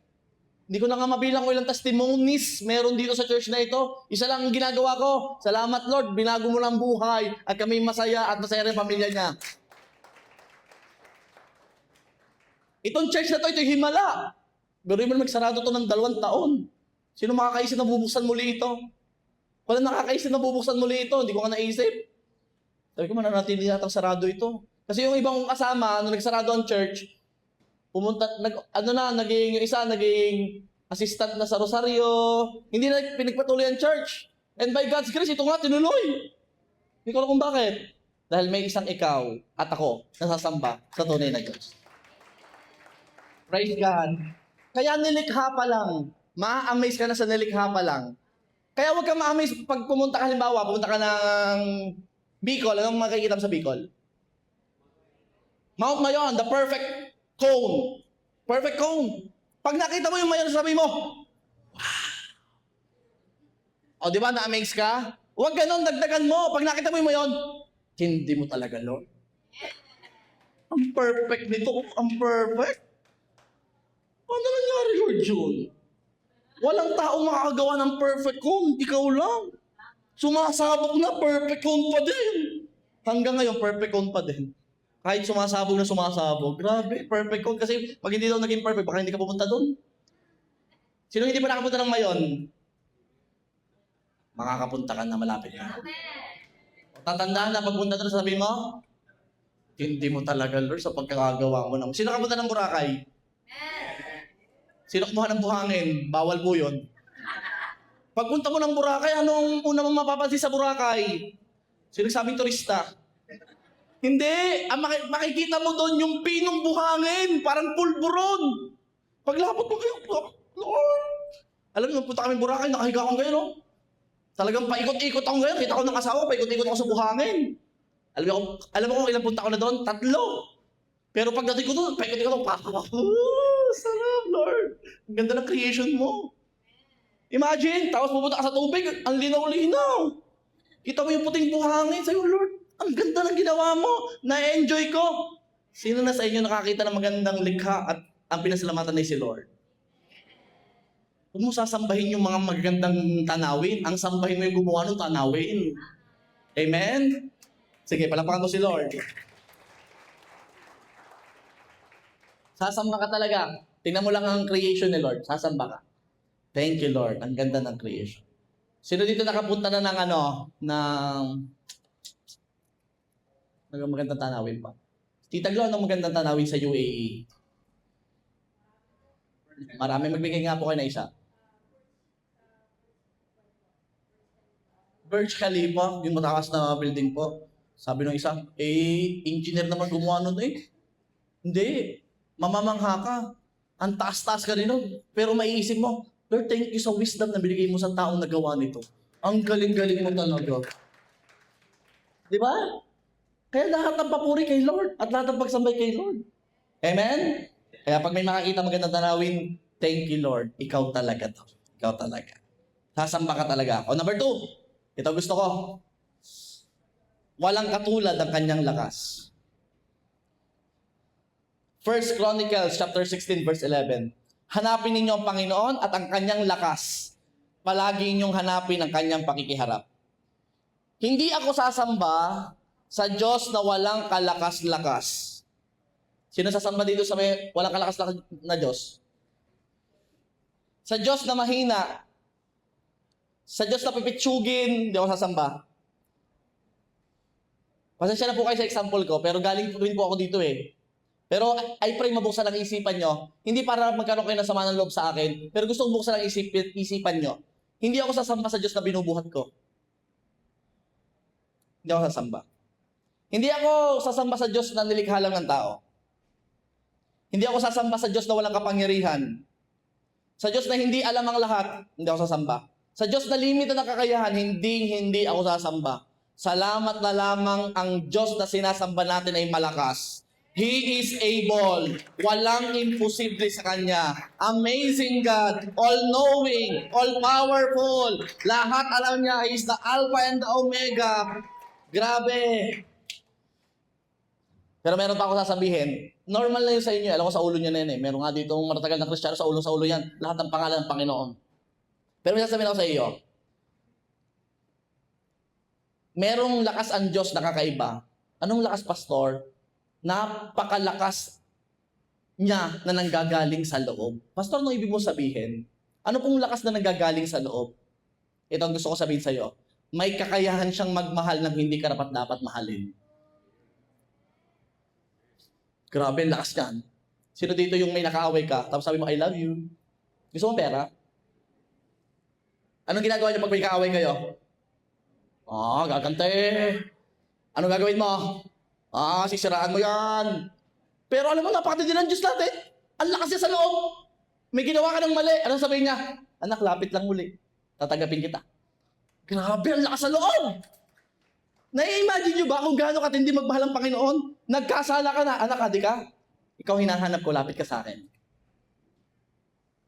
Hindi ko na nga mabilang kung ilang testimonies meron dito sa church na ito. Isa lang ang ginagawa ko. Salamat Lord, binago mo lang buhay at kami masaya at masaya rin pamilya niya. Itong church na to, ito yung himala. Pero mo magsarado to ng 2 taon. Sino makakaisip na bubuksan muli ito? Wala nakakaisip na bubuksan muli ito. Hindi ko nga naisip. Sabi ko, mananatili natang sarado ito. Kasi yung ibang kasama, nung nagsarado ang church, yung isa, naging assistant na sa Rosario. Hindi na pinagpatuloy ang church. And by God's grace, ito nga, tinuloy. Hindi ko alam kung bakit. Dahil may isang ikaw at ako nasasamba sa tunay na Diyos. Praise God. Kaya nilikha pa lang. Ma-amaze ka na sa nilikha pa lang. Kaya huwag kang ma-amaze pag pumunta ka, halimbawa, pumunta ka ng Bicol. Anong makikita mo sa Bicol? Mount Mayon, the perfect cone. Perfect cone. Pag nakita mo yung Mayon, sabi mo, wow! O, di ba, na-amaze ka? Huwag ganon, dagdagan mo. Pag nakita mo yung Mayon, hindi mo talaga, Lord. Ang perfect nito, ang perfect. Ano nangyari, Lord June? Walang tao makakagawa ng perfect cone, ikaw lang. Sumasabog na, perfect cone pa din. Hanggang ngayon, perfect cone pa din. Kahit sumasabog na sumasabog. Grabe, perfect cone. Kasi pag hindi daw naging perfect, baka hindi ka pupunta doon. Sino hindi pa nakapunta ng Mayon? Makakapunta ka na malapit na. Tatandaan na pagpunta doon, sabi mo, hindi mo talaga, Lord, sa pagkakagawa mo. Sino nakapunta ng Boracay? Sino kumuha ng buhangin? Bawal po yun. Pagpunta mo ng Boracay, anong una mong mapapansin sa Boracay? Sino sabing turista? Hindi. Makikita mo doon yung pinong buhangin. Parang pulburon. Paglapot mo kayo, Lord. Alam mo, punta kami Boracay, nakahiga akong ganyan, no? Talagang paikot-ikot ako ngayon. Kita ko ng asawa, paikot-ikot ako sa buhangin. Alam mo kung ilang punta ko na doon? 3. Pero pagdating ko doon, sarap, Lord. Ang ganda ng creation mo. Imagine, tapos pupunta ka sa tubig, ang linaw-linaw. Kita mo yung puting buhangin, sa'yo, Lord, ang ganda ng ginawa mo. Na-enjoy ko. Sino na sa inyo nakakita ng magandang likha at ang pinasalamatan ay si Lord? Huwag mo sasambahin yung mga magagandang tanawin. Ang sambahin mo yung gumawa ng tanawin. Amen? Sige, palapakan mo si Lord. Sasamba ka talaga. Tingnan mo lang ang creation ni Lord. Sasamba ka. Thank you, Lord. Ang ganda ng creation. Sino dito nakapunta na ng magandang tanawin pa? Tita Glo, anong magandang tanawin sa UAE? Marami, magbigay nga po kayo na isa. Burj Khalifa, yung matakas na building po. Sabi ng isa, engineer naman gumawa nun eh. Hindi. Mamamangha ka. Ang taas-taas ka rin nun. Pero maiisip mo, Lord, thank you sa wisdom na binigay mo sa taong nagawa nito. Ang galing-galing mo talaga. Di ba? Kaya lahat ng papuri kay Lord at lahat ng pagsambay kay Lord. Amen? Kaya pag may makakita magandang tanawin, thank you, Lord. Ikaw talaga to. Ikaw talaga. Sasamba ka talaga. O number 2, ito gusto ko. Walang katulad ang kanyang lakas. 1 Chronicles chapter 16 verse 11. Hanapin ninyo ang Panginoon at ang kanyang lakas. Palagi ninyong hanapin ang kanyang pakikiharap. Hindi ako sasamba sa Diyos na walang kalakas-lakas. Sino sasamba dito sa may walang kalakas-lakas na Diyos? Sa Diyos na mahina. Sa Diyos na pipitsugin, hindi ako sasamba. Pasensya na po kayo sa example ko, pero galing rin po ako dito eh. Pero I pray mabuksan ang isipan nyo. Hindi para magkaroon kayo ng sama ng loob sa akin, pero gusto kong buksan ang isipan nyo. Hindi ako sasamba sa Diyos na binubuhat ko. Hindi ako sasamba. Hindi ako sasamba sa Diyos na nilikha lang ng tao. Hindi ako sasamba sa Diyos na walang kapangyarihan. Sa Diyos na hindi alam ang lahat, hindi ako sasamba. Sa Diyos na limited ang kakayahan, hindi ako sasamba. Salamat na lamang ang Diyos na sinasamba natin ay malakas. He is able. Walang imposible sa Kanya. Amazing God. All-knowing. All-powerful. Lahat alam niya is the Alpha and the Omega. Grabe. Pero meron pa ako sasabihin. Normal na yun sa inyo. Alam ko sa ulo niya na yun eh. Meron nga dito maratagal na Kristiyano sa ulo yan. Lahat ng pangalan ng Panginoon. Pero may sasabihin ako sa iyo. Merong lakas ang Diyos na kakaiba. Anong lakas, Pastor? Napakalakas niya na nanggagaling sa loob. Pastor, anong ibig mo sabihin? Ano pong lakas na nanggagaling sa loob? Ito ang gusto ko sabihin sa iyo. May kakayahan siyang magmahal ng hindi karapat-dapat mahalin. Grabe, lakas niyan. Sino dito yung may nakaaway ka, tapos sabi mo, I love you. Gusto mo pera? Anong ginagawa niyo pag may kaaway kayo? Gagante. Anong gagawin mo? Sisiraan mo yan. Pero alam mo, napakatindi ng Diyos natin. Ang lakas niya sa loob. May ginawa ka ng mali. Anong sabihin niya? Anak, lapit lang muli. Tatanggapin kita. Grabe, ang lakas sa loob. Nai-imagine niyo ba kung gaano katindi magmahal ang Panginoon? Nagkasala ka na. Anak, di ka? Ikaw hinahanap ko, lapit ka sa akin.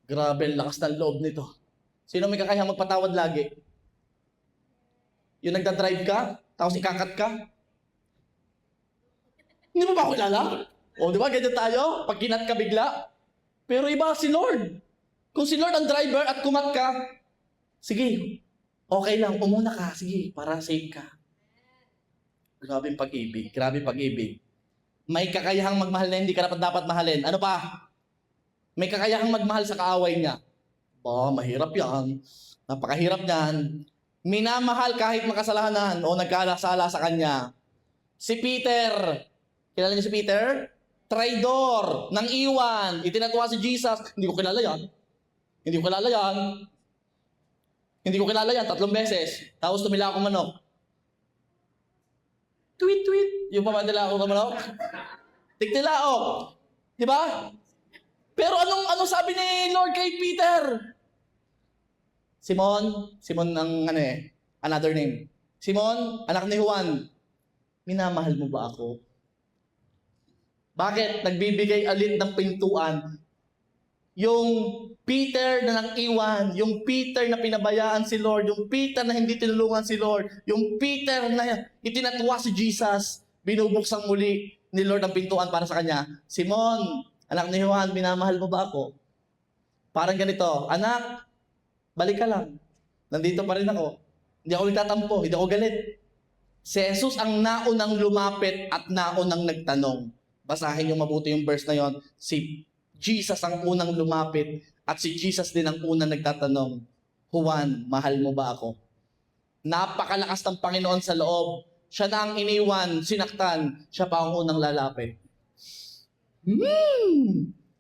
Grabe, ang lakas ng loob nito. Sino may kakayahang magpatawad lagi? Yung nagdadrive ka, tapos ikakat ka? Hindi mo ba ako kilala? O, di ba, ganyan tayo? Pag kinat ka bigla. Pero iba si Lord. Kung si Lord ang driver at kumat ka, sige, okay lang, umuna ka, sige, para safe ka. Grabe pag-ibig, grabe pag-ibig. May kakayahang magmahal na hindi ka dapat mahalin. Ano pa? May kakayahang magmahal sa kaaway niya. Mahirap yan. Napakahirap yan. Minamahal kahit makasalanan o nagkasala sa kanya. Si Peter, kilala niyo si Peter? Traidor, nang iwan, itinatuwa si Jesus. Hindi ko kilala yan. Hindi ko kilala yan. Hindi ko kilala yan, 3 beses. Tapos tumila akong manok. Tweet. Yung pamadala akong manok. Tigtilao. Di ba? Pero anong sabi ni Lord kay Peter? Simon ang another name. Simon, anak ni Juan. Minamahal mo ba ako? Bakit? Nagbibigay alit ng pintuan. Yung Peter na nang iwan, yung Peter na pinabayaan si Lord, yung Peter na hindi tinulungan si Lord, yung Peter na itinatwa si Jesus, binubuksan muli ni Lord ang pintuan para sa kanya. Simon, anak ni Juan, minamahal mo ba ako? Parang ganito, anak, balik ka lang. Nandito pa rin ako. Hindi ako nagtatampo, hindi ako galit. Si Jesus ang naunang lumapit at naunang nagtanong. Basahin niyo mabuti yung verse na yon. Si Jesus ang unang lumapit at si Jesus din ang unang nagtatanong, Juan, mahal mo ba ako? Napakalakas ng Panginoon sa loob. Siya na ang iniwan, sinaktan, siya pa ang unang lalapit.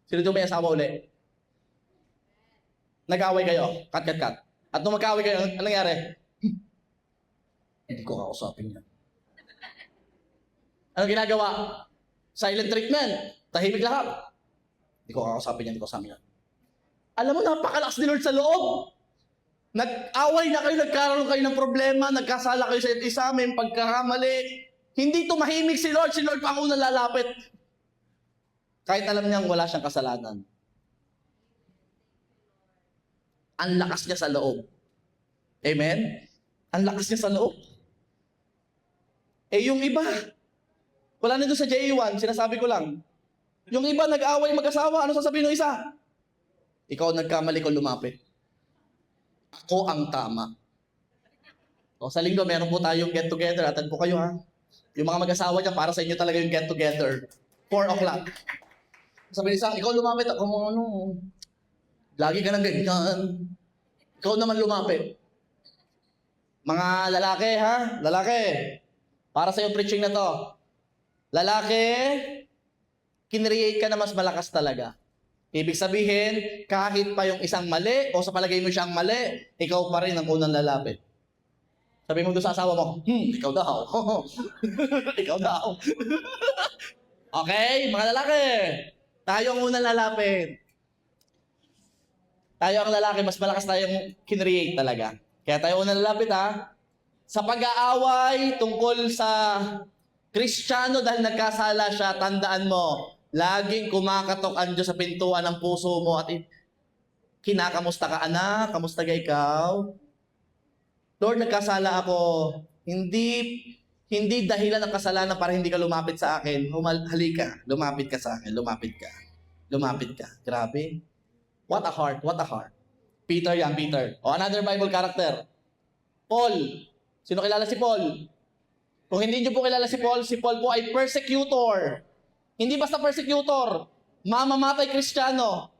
Sino doon may asawa uli? Nag-away kayo, kat. At nung mag-away kayo, anong nangyari? Hindi ko kausapin yan. Anong ginagawa? Silent treatment. Tahimik lahat. Hindi ko kakausapin yan, hindi ko kasama yan. Alam mo, napakalakas ni Lord sa loob. Nag-away na kayo, nagkaroon kayo ng problema, nagkasala kayo sa isa't isa, may pagkakamali. Hindi tumahimik si Lord pa ang unang lalapit. Kahit alam niyang wala siyang kasalanan. Ang lakas niya sa loob. Amen? Ang lakas niya sa loob. Yung iba, wala nito sa J1, sinasabi ko lang. Yung iba nag-away mag-asawa, ano sasabihin ng isa? Ikaw nagkamali ko lumapit. Ako ang tama. O sa linggo, meron po tayong get together. Atan po kayo ha. Yung mga mag-asawa dyan, para sa inyo talaga yung get together. 4 o'clock. Sabi ng isa, ikaw lumapit. Ako ano, lagi ka nang ganyan. Ikaw naman lumapit. Mga lalaki ha, lalaki. Para sa yung preaching na to. Lalaki, kinreate ka na mas malakas talaga. Ibig sabihin, kahit pa yung isang mali, o sa palagay mo siyang mali, ikaw pa rin ang unang lalapit. Sabi mo doon sa asawa mo, ikaw daw. Ikaw daw. Okay, mga lalaki. Tayo ang unang lalapit. Tayo ang lalaki, mas malakas tayong kinreate talaga. Kaya tayo unang lalapit ha. Sa pag-aaway tungkol sa Kristiyano dahil nagkasala siya, tandaan mo, laging kumakatok ang Diyos sa pintuan ng puso mo at kinakamusta ka, anak? Kamusta ka ikaw? Lord, nagkasala ako. Hindi dahilan ng kasalanan para hindi ka lumapit sa akin. Halika, lumapit ka sa akin, lumapit ka. Lumapit ka. Grabe. What a heart, what a heart. Peter yan, Peter. O, another Bible character. Paul. Sino kilala si Paul? Kung hindi niyo po kilala si Paul po ay persecutor. Hindi basta persecutor. Mamamatay Kristiyano.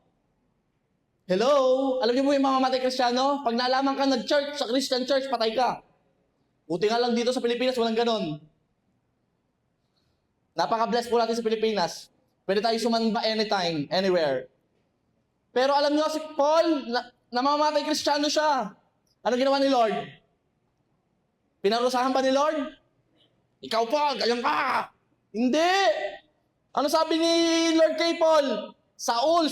Hello? Alam niyo po yung mamamatay Kristiyano? Pag nalaman ka nag-church sa Christian church, patay ka. Buti nga lang dito sa Pilipinas, walang ganon. Napaka-bless po natin sa Pilipinas. Pwede tayo sumamba anytime, anywhere. Pero alam niyo si Paul, namamatay Kristiyano siya. Ano ginawa ni Lord? Pinarusahan ba ni Lord? Ikaw pa, ganyan ka. Hindi. Ano sabi ni Lord kay Paul? Saul,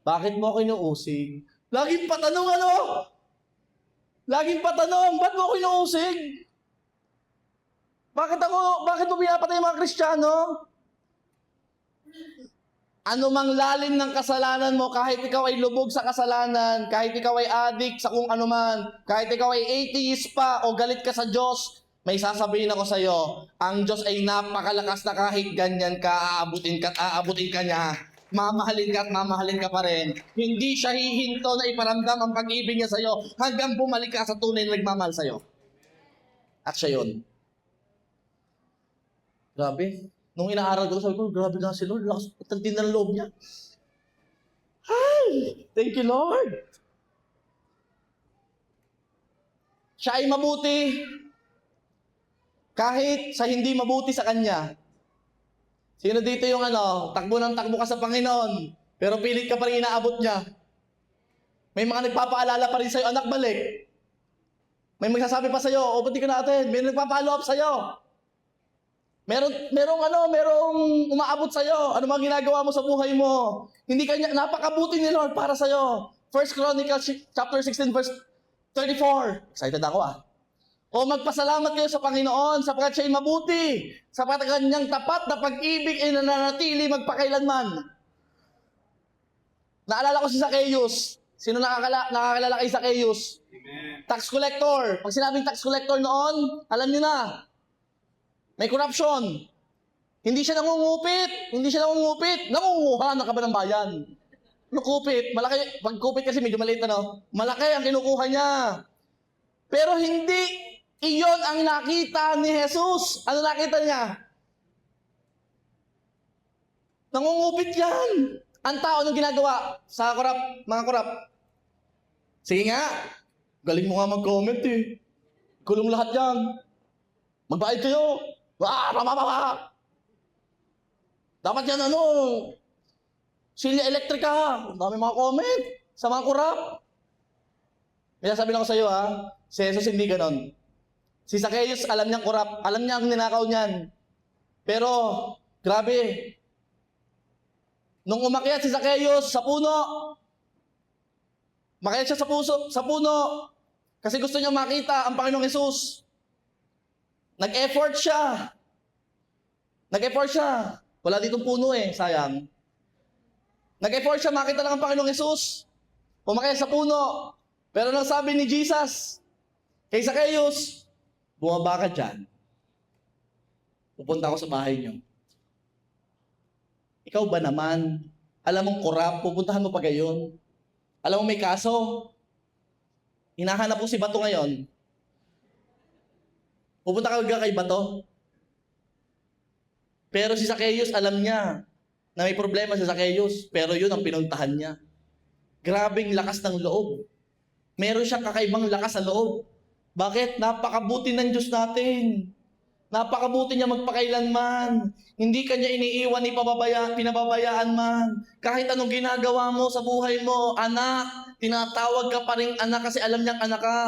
bakit mo ako inuusig? Laging patanong ano? Laging patanong, ba't mo ako inuusig? Bakit mo pinapatay yung mga Kristiyano? Ano mang lalim ng kasalanan mo, kahit ikaw ay lubog sa kasalanan, kahit ikaw ay addict sa kung ano man, kahit ikaw ay atheist pa o galit ka sa Diyos, may sasabihin ako sa iyo, ang Diyos ay napakalakas na kahit ganyan ka, aabutin ka niya, mamahalin ka pa rin. Hindi siya hihinto na iparamdam ang pag-ibig niya sa iyo hanggang bumalik ka sa tunay na nagmamahal sa iyo. At siya yun. Grabe. Nung inaaral ko, sabi ko, grabe nga si Lord, lakas din ng loob niya. Hi! Thank you, Lord. Siya ay mabuti kahit sa hindi mabuti sa Kanya. Sino dito yung takbo ng takbo ka sa Panginoon, pero pilit ka pa rin inaabot niya. May mga nagpapaalala pa rin sa'yo, anak, balik. May magsasabi pa sa'yo, ba't di ka natin? May nagpa-follow up sa'yo. Merong umaabot sa'yo. Ano mga ginagawa mo sa buhay mo? Hindi kanya, napakabuti ni Lord para sa'yo. 1 Chronicles chapter 16 verse 34. Excited ako O magpasalamat kayo sa Panginoon sapagkat siya'y mabuti, sapagkat kanyang tapat na pag-ibig ay nananatili magpakailanman. Naalala ko si Zacchaeus. Sino nakakalala kay Zacchaeus? Amen. Tax collector. Pag sinabing tax collector noon, alam niyo na, may corruption. Hindi siya nangungupit. Nangunguha ng kaban ng bayan. Kupit. Malaki. Pag kupit kasi medyo maliit malaki ang kinukuha niya. Pero hindi iyon ang nakita ni Jesus. Ano nakita niya? Nangungupit yan. Ang tao, anong ginagawa sa mga korap? Sige nga, galing mo nga mag-comment eh. Kulong lahat yan. Magbayad kayo. Dapat yan silya elektrika. Ang dami mga comment sa mga korap. Kaya sabi lang ko sa iyo si Jesus hindi ganon. Si Zacchaeus, alam niyang korap. Alam niya ang ninakaw niyan. Pero, grabe. Nung umakyat si Zacchaeus sa puno, makyat siya sa puno, kasi gusto niya makita ang Panginoong Hesus. Nag-effort siya. Wala ditong puno sayang. Nag-effort siya makita lang ang Panginoong Hesus. Umakyat sa puno. Pero nang sabi ni Jesus kay Zacchaeus, bumaba ka dyan. Pupunta ako sa bahay niyo. Ikaw ba naman? Alam mong korap, pupuntahan mo pa gayon. Alam mo may kaso. Hinahanap mo si Bato ngayon. Pupunta ka kay Bato. Pero si Zacchaeus, alam niya na may problema si Zacchaeus. Pero yun ang pinuntahan niya. Grabing lakas ng loob. Meron siyang kakaibang lakas sa loob. Bakit? Napakabuti ng Diyos natin. Napakabuti niya magpakailanman. Hindi kanya iniiwan, pinababayaan man. Kahit anong ginagawa mo sa buhay mo, anak, tinatawag ka pa rin anak kasi alam niyang anak ka.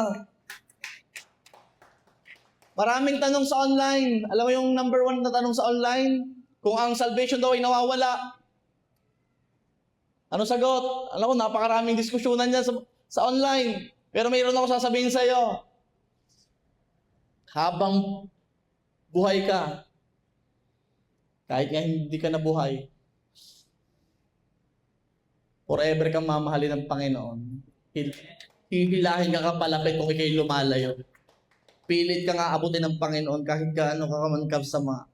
Maraming tanong sa online. Alam mo yung number 1 na tanong sa online? Kung ang salvation daw ay nawawala. Ano sagot? Alam ko, napakaraming diskusyonan niya sa online. Pero mayroon ako sasabihin sa iyo. Habang buhay ka, kahit nga hindi ka nabuhay, forever kang mamahalin ng Panginoon. Hihilahin ka kapalapit kung ikay lumalayo. Pilit ka nga abutin ng Panginoon kahit gaano ka man kasama.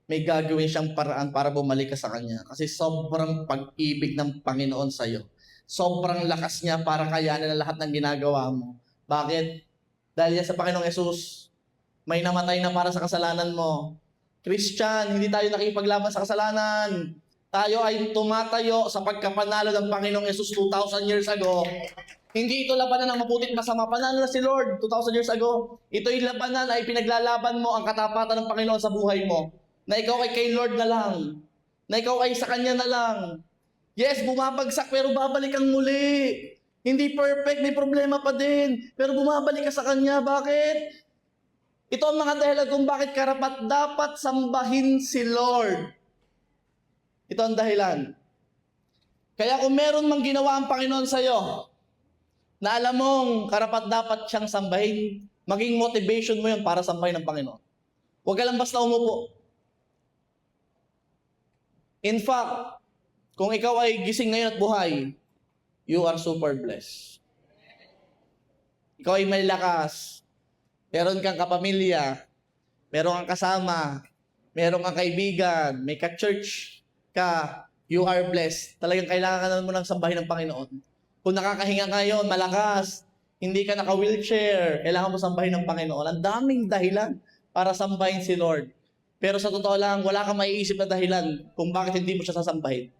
May gagawin siyang paraan para bumalik ka sa Kanya. Kasi sobrang pag-ibig ng Panginoon sa iyo. Sobrang lakas niya para kayanin ang lahat ng ginagawa mo. Bakit? Dahil yan sa Panginoong Yesus, may namatay na para sa kasalanan mo. Christian, hindi tayo nakipaglaban sa kasalanan. Tayo ay tumatayo sa pagkapanalo ng Panginoong Yesus 2,000 years ago. Hindi ito labanan ng mabutit masama. Panalo na si Lord 2,000 years ago. Ito'y labanan ay pinaglalaban mo ang katapatan ng Panginoon sa buhay mo. Na ikaw ay kay Lord na lang. Na ikaw ay sa Kanya na lang. Yes, bumabagsak pero babalik kang muli. Hindi perfect, may problema pa din. Pero bumabalik ka sa Kanya. Bakit? Ito ang mga dahilan kung bakit karapat dapat sambahin si Lord. Ito ang dahilan. Kaya kung meron mang ginawa ang Panginoon sa iyo, na alam mong karapat dapat siyang sambahin, maging motivation mo yun para sambahin ng Panginoon. Huwag ka lang basta umupo. In fact, kung ikaw ay gising ngayon at buhay, you are super blessed. Ikaw ay may lakas. Meron kang kapamilya, meron kang kasama, meron kang kaibigan, may ka-church ka, you are blessed. Talagang kailangan mo ng sambahin ng Panginoon. Kung nakakahinga ngayon, malakas, hindi ka naka-wheelchair, kailangan mo sambahin ng Panginoon. Ang daming dahilan para sambahin si Lord. Pero sa totoo lang, wala kang maiisip na dahilan kung bakit hindi mo siya sasambahin.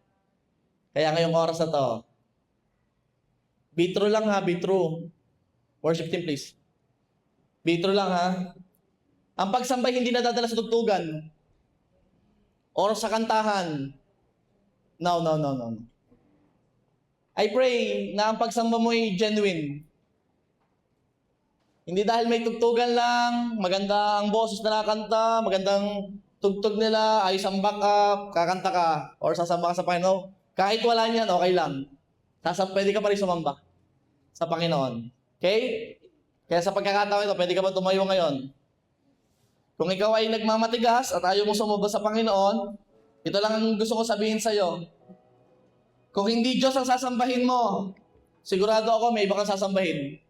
Kaya ngayong oras na to, be true lang be true. Worship team please. Be true lang Ang pagsambay hindi nadadala sa tugtugan or sa kantahan. No. I pray na ang pagsamba mo ay genuine. Hindi dahil may tugtugan lang, maganda ang boses na nakakanta, magandang tugtog nila, ayos ang backup, kakanta ka, or sasamba ka sa Panginoon. Kahit wala niyan, okay lang. Pwede ka pa rin sumamba sa Panginoon. Okay? Kaya sa pagkakataon ito, pwede ka ba tumayo ngayon? Kung ikaw ay nagmamatigas at ayaw mo sumubok sa Panginoon, ito lang ang gusto ko sabihin sa iyo. Kung hindi Diyos ang sasambahin mo, sigurado ako may iba kang sasambahin.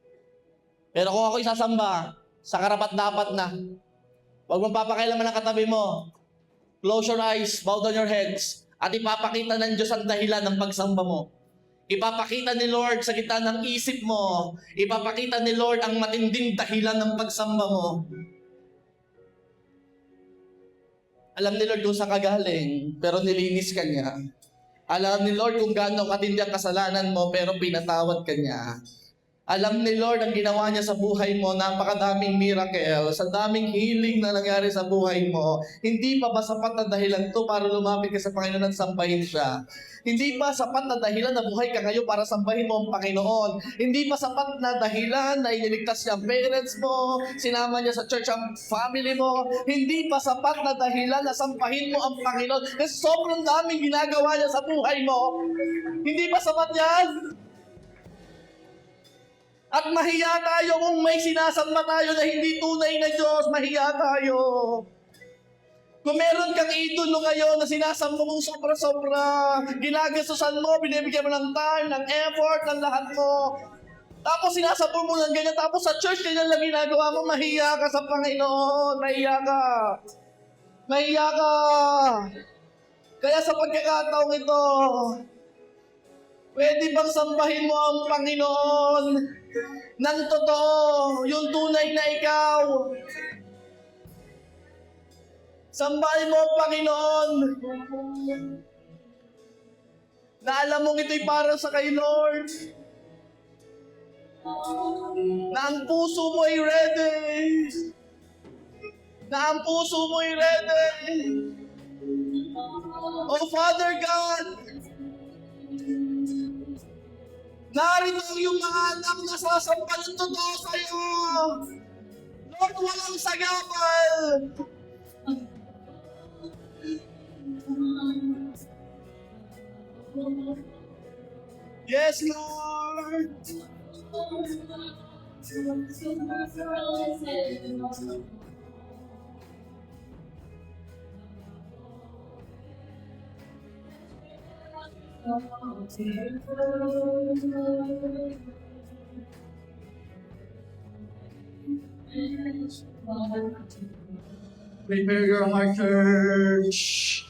Pero kung ako isasamba, sa karapat-dapat na. Huwag mong papakailaman ang katabi mo. Close your eyes, bow down your heads, at ipapakita ng Diyos ang dahilan ng pagsamba mo. Ipapakita ni Lord sa gitna ng isip mo. Ipapakita ni Lord ang matinding dahilan ng pagsamba mo. Alam ni Lord kung saan ka galing, pero nilinis ka niya. Alam ni Lord kung gaano katindi ang kasalanan mo, pero pinatawad ka niya. Alam ni Lord ang ginawa niya sa buhay mo, napakadaming miracles, ang daming healing na nangyari sa buhay mo. Hindi pa ba sapat na dahilan to para lumapit ka sa Panginoon at sambahin siya? Hindi pa sapat na dahilan na buhay ka ngayon para sambahin mo ang Panginoon? Hindi pa sapat na dahilan na iniligtas niya ang parents mo, sinama niya sa church ang family mo? Hindi pa sapat na dahilan na sambahin mo ang Panginoon? Kasi sobrang daming ginagawa niya sa buhay mo. Hindi pa sapat yan? At mahiya tayo kung may sinasamba tayo na hindi tunay na Diyos. Mahiya tayo. Kung meron kang idolo ngayon na sinasamba mong sobra-sobra, ginagastusan mo, binibigyan mo ng time, ng effort, ng lahat mo. Tapos sinasamba mo ng ganyan, tapos sa church ganyan lang ginagawa mo, mahiya ka sa Panginoon. Mahiya ka. Mahiya ka. Kaya sa pagkakataong ito, pwede bang sambahin mo ang Panginoon ng totoo, yung tunay na ikaw? Sambahin mo ang Panginoon na alam mong ito'y para sa kay Lord. Na ang puso mo ay ready. Na ang puso mo ay ready. Oh Father God, narito ang iyong mga anak na sasamba ng totoo sa iyo. Lord, walang sagabal. Yes, Lord. Prepare your heart, church.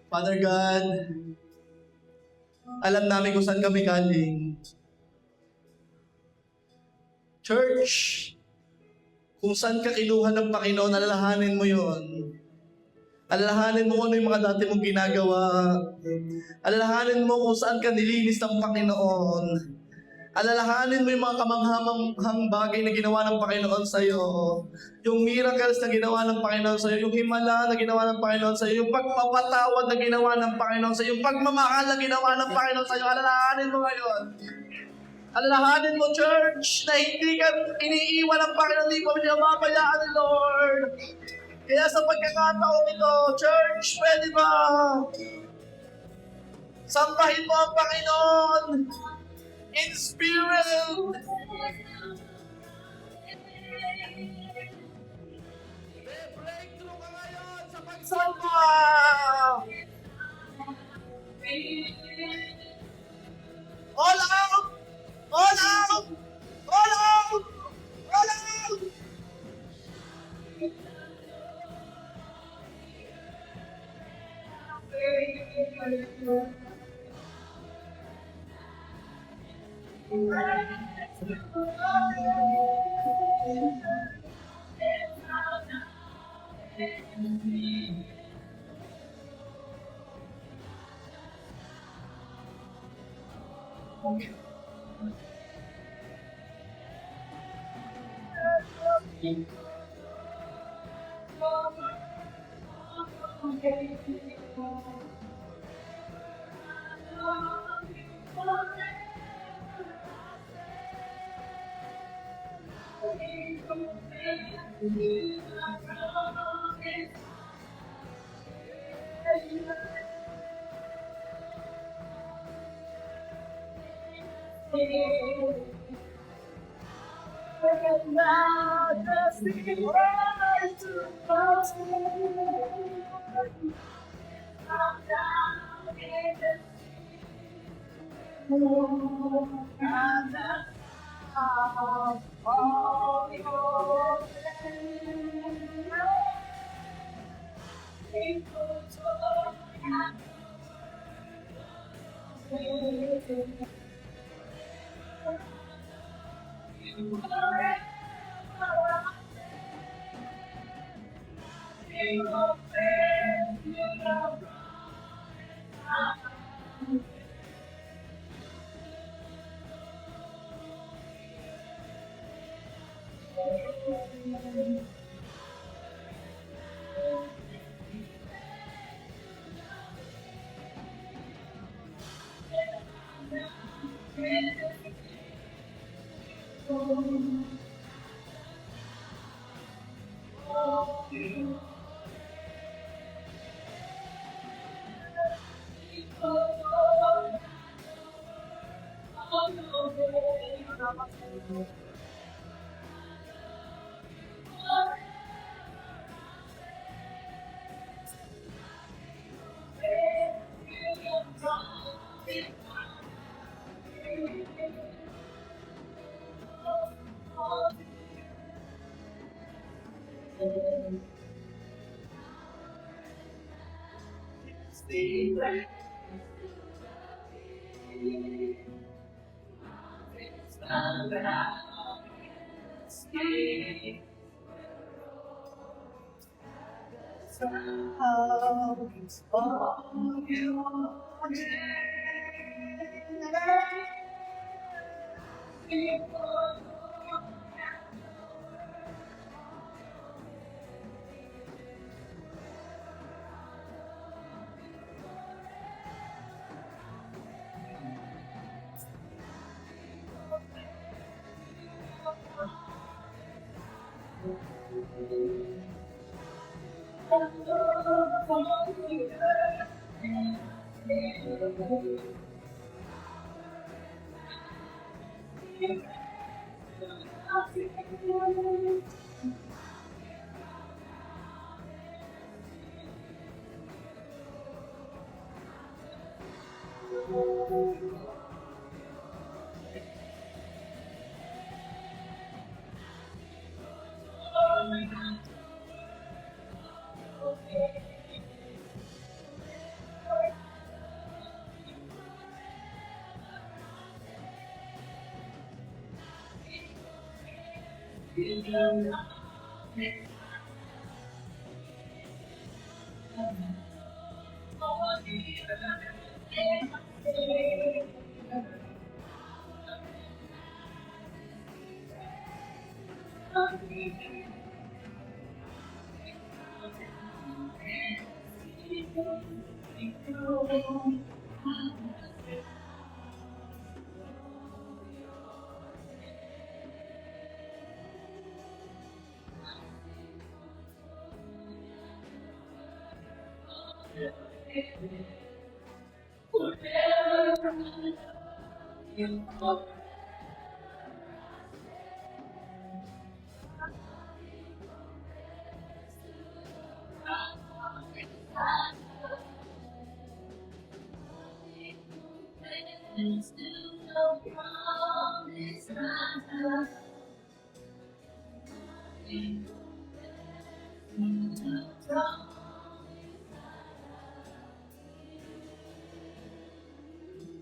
Father God, alam namin kung saan kami galing. Church, kung saan ka kinuha ng Panginoon, alalahanin mo yon. Alalahanin mo ano yung mga dati mong ginagawa. Alalahanin mo kung saan ka nilinis ng Panginoon. Alalahanin mo yung mga kamanghamanghang bagay na ginawa ng Panginoon sa iyo. Yung miracles na ginawa ng Panginoon sa iyo, yung himala na ginawa ng Panginoon sa iyo, yung pagpapatawad na ginawa ng Panginoon sa iyo, yung pagmamahal na ginawa ng Panginoon sa iyo. Alalahanin mo ngayon. Alalahanin mo, church, na hindi ka iniiwan ng Panginoon, hindi mo pinababayaan ni Lord. Kaya sa pagkakataon ito, church, pwede ba? Sambahin mo ang Panginoon in spirit. May breakthrough ka ngayon sa pagsamba. All out! All out! All out! All out!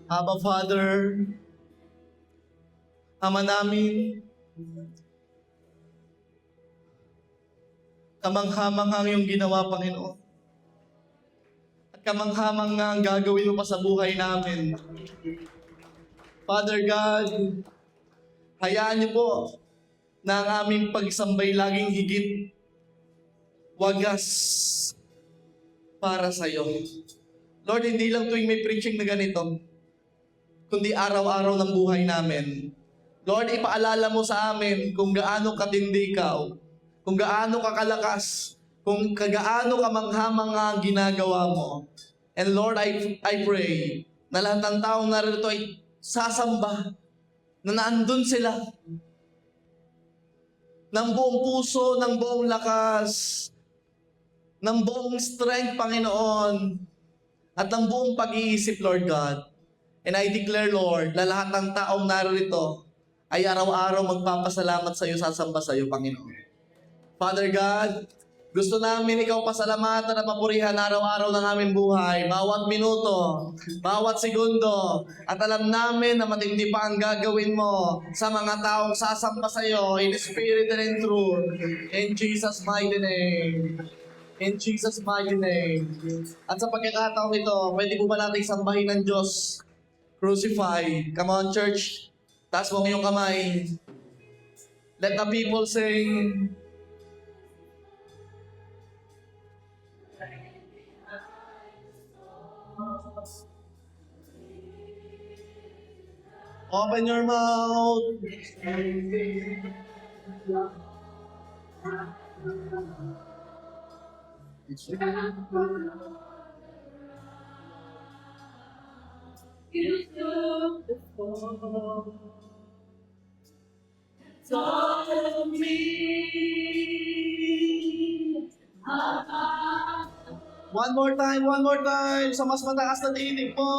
Abba Father, Ama namin, kamangha-mangha ang iyong ginawa, Panginoon. At kamangha-mangha ang gagawin mo pa sa buhay namin. Father God, hayaan niyo po na ang aming pagsambay laging higit, wagas para sa iyo. Lord, hindi lang tuwing may preaching na ganito, kundi araw-araw ng buhay namin. Lord, ipaalala mo sa amin kung gaano katindi ikaw, kung gaano ka kalakas, kung gaano ka mangha-mangha ang ginagawa mo. And Lord, I pray na lahat ng taong narito ay sasamba, na naandun sila ng buong puso, ng buong lakas, ng buong strength, Panginoon, at ng buong pag-iisip, Lord God. And I declare, Lord, na lahat ng taong narito ay araw-araw magpapasalamat sa iyo, sasamba sa iyo, Panginoon. Father God, gusto namin ikaw pasalamatan at papurihan araw-araw ng aming buhay, bawat minuto, bawat segundo, at alam namin na matindi pa ang gagawin mo sa mga taong sasamba sa iyo in spirit and in truth. In Jesus' mighty name. In Jesus' mighty name. At sa pagkakataong ito, pwede po ba natin sambahin ng Diyos? Crucify. Come on, church. Taas mo ang iyong kamay. Let the people sing. Open your mouth. One more time, sa mas mataas na tinig mo.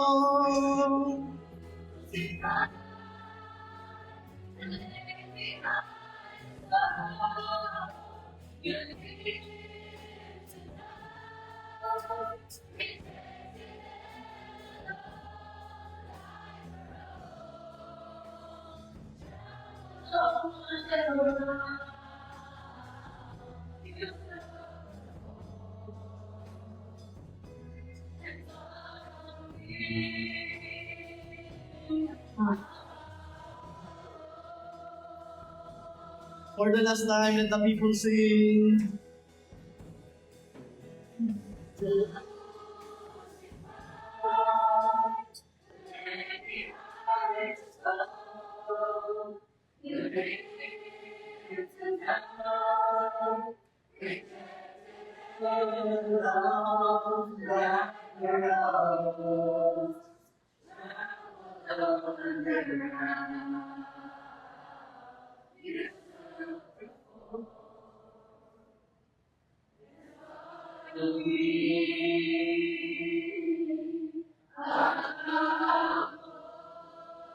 For the last time, let the people sing.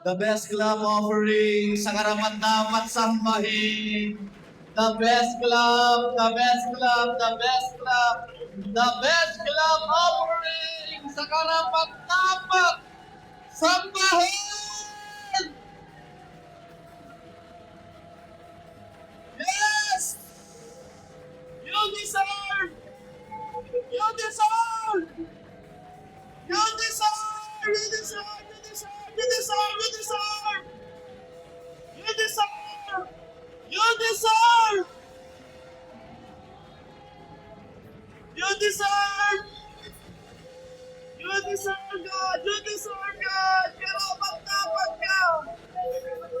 The best club offering sa karapat-dapat sambahin. The best club, the best club, the best club. The best club offering sa karapat-dapat sambahin. Yes! You deserve! You deserve! You deserve! You deserve! You deserve! You deserve! You deserve! You deserve! You deserve! You deserve! You deserve God! You deserve God! Karapat-dapat ka!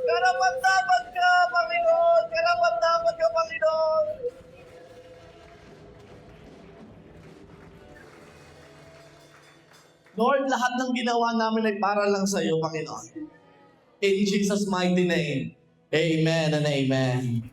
Karapat-dapat ka, Panginoon! Karapat-dapat ka, Panginoon! Lord, lahat ng ginawa namin ay para lang sa iyo, Panginoon. In Jesus' mighty name, amen and amen.